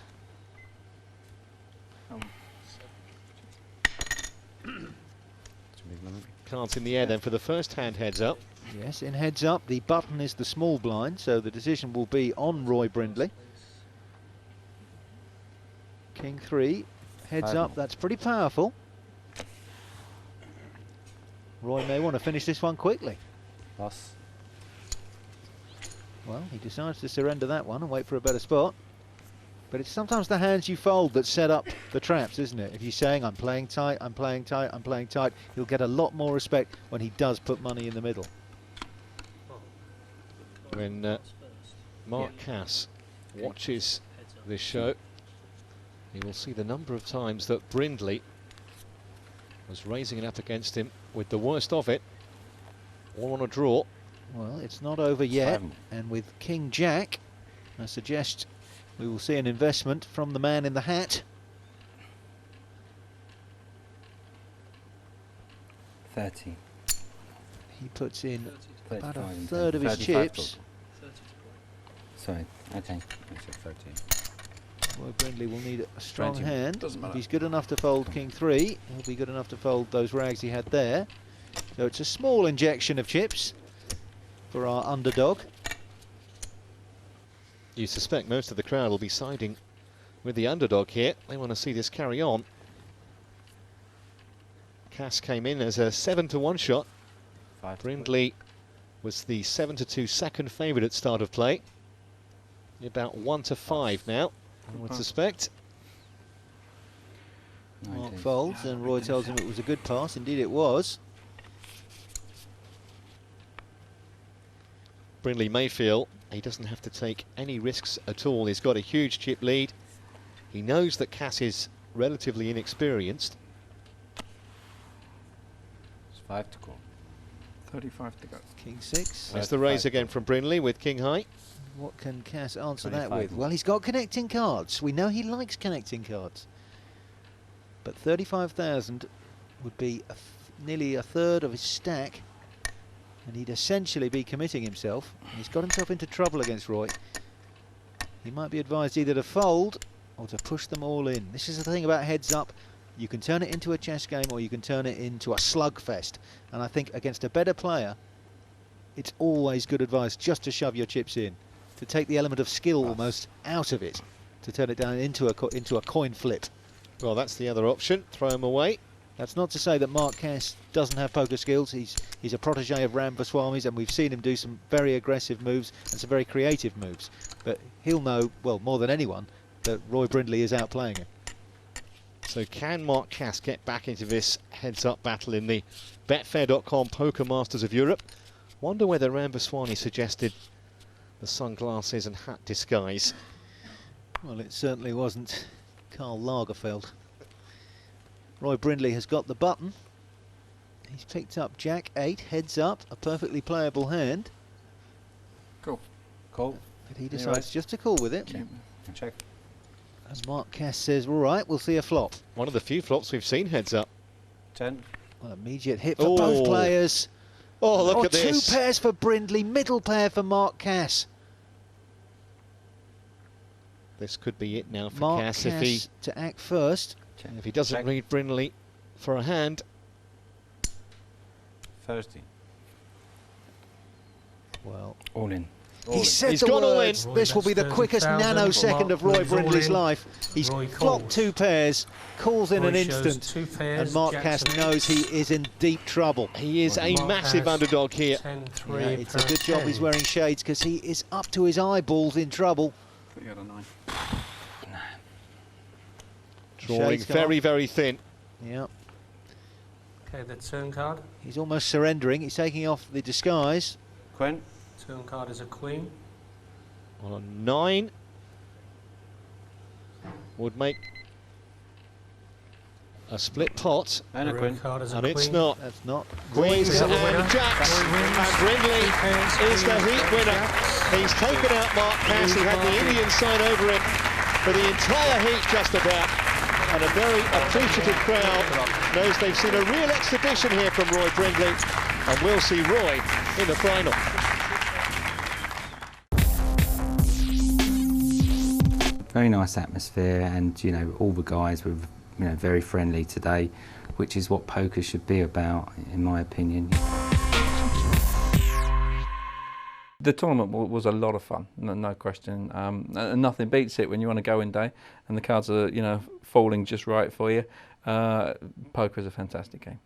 Cards in the air then for the first hand heads up. Yes, in heads up, the button is the small blind, so the decision will be on Roy Brindley. King 3, heads up, that's pretty powerful. Roy may want to finish this one quickly. Boss. Well, he decides to surrender that one and wait for a better spot. But it's sometimes the hands you fold that set up the traps, isn't it? If you're saying, I'm playing tight, I'm playing tight, I'm playing tight, you'll get a lot more respect when he does put money in the middle. When Mark Cass watches this show, he will see the number of times that Brindley was raising it up against him with the worst of it, all on a draw. Well, it's not over yet, and with King Jack, I suggest we will see an investment from the man in the hat. 30. He puts in about a 35 third of his chips. Sorry, okay. I said 13. Roy Brindley will need a strong 20. hand. If he's good enough to fold King 3, he'll be good enough to fold those rags he had there. So it's a small injection of chips for our underdog. You suspect most of the crowd will be siding with the underdog here. They want to see this carry on. Cass came in as a 7-1 shot. Brindley was the 7-2 second favourite at start of play. About 1-5 now, I would suspect. Mark folds, and Roy tells him it was a good pass. Indeed it was. Brindley may feel he doesn't have to take any risks at all. He's got a huge chip lead. He knows that Cass is relatively inexperienced. It's 5 to go. 35 to go. King 6. There's the raise again from Brindley with King High. What can Cass answer that with? Well, he's got connecting cards. We know he likes connecting cards. But 35,000 would be nearly a third of his stack. And he'd essentially be committing himself. He's got himself into trouble against Roy. He might be advised either to fold or to push them all in. This is the thing about heads up. You can turn it into a chess game or you can turn it into a slugfest. And I think against a better player, it's always good advice just to shove your chips in, to take the element of skill almost out of it, to turn it down into a coin flip. Well, that's the other option. Throw him away. That's not to say that Mark Cass doesn't have poker skills. He's a protege of Ram Vaswami's, and we've seen him do some very aggressive moves and some very creative moves. But he'll know, well, more than anyone, that Roy Brindley is outplaying him. So can Mark Cass get back into this heads-up battle in the Betfair.com Poker Masters of Europe? Wonder whether Ram Vaswani suggested the sunglasses and hat disguise. Well, it certainly wasn't Karl Lagerfeld. Roy Brindley has got the button. He's picked up Jack 8, heads up, a perfectly playable hand. Cool. Call. But he decides just to call with it. Yeah. Check. And Mark Cass says, all right, we'll see a flop. One of the few flops we've seen heads up. 10. Well, immediate hit for both players. Oh, look at this. 2 pairs for Brindley, middle pair for Mark Cass. This could be it now for Mark Cass Cass if he to act first. If he doesn't read Brindley for a hand. 30. Well, all in. He said the words. This will be the quickest nanosecond of Roy Brindley's life. He's flopped 2 pairs, calls in an instant, and Mark Cass knows he is in deep trouble. He is a massive underdog here. Yeah, it's a good job he's wearing shades, because he is up to his eyeballs in trouble. Put you at a 9. Drawing very, very thin. Yeah. Okay, the turn card. He's almost surrendering. He's taking off the disguise. Queen. Turn card is a queen. On a 9 would make a split pot. And a queen. And it's not. That's not. Queens and jacks. And Brindley is the heat winner. He's taken out Mark Cass. He had the Indian sign over him for the entire heat just about. And a very appreciative crowd knows they've seen a real exhibition here from Roy Brindley. And we'll see Roy in the final. Very nice atmosphere, and you know, all the guys were, you know, very friendly today, which is what poker should be about, in my opinion. The tournament was a lot of fun, no question, and nothing beats it when you're on a going day and the cards are, you know, falling just right for you. Poker is a fantastic game.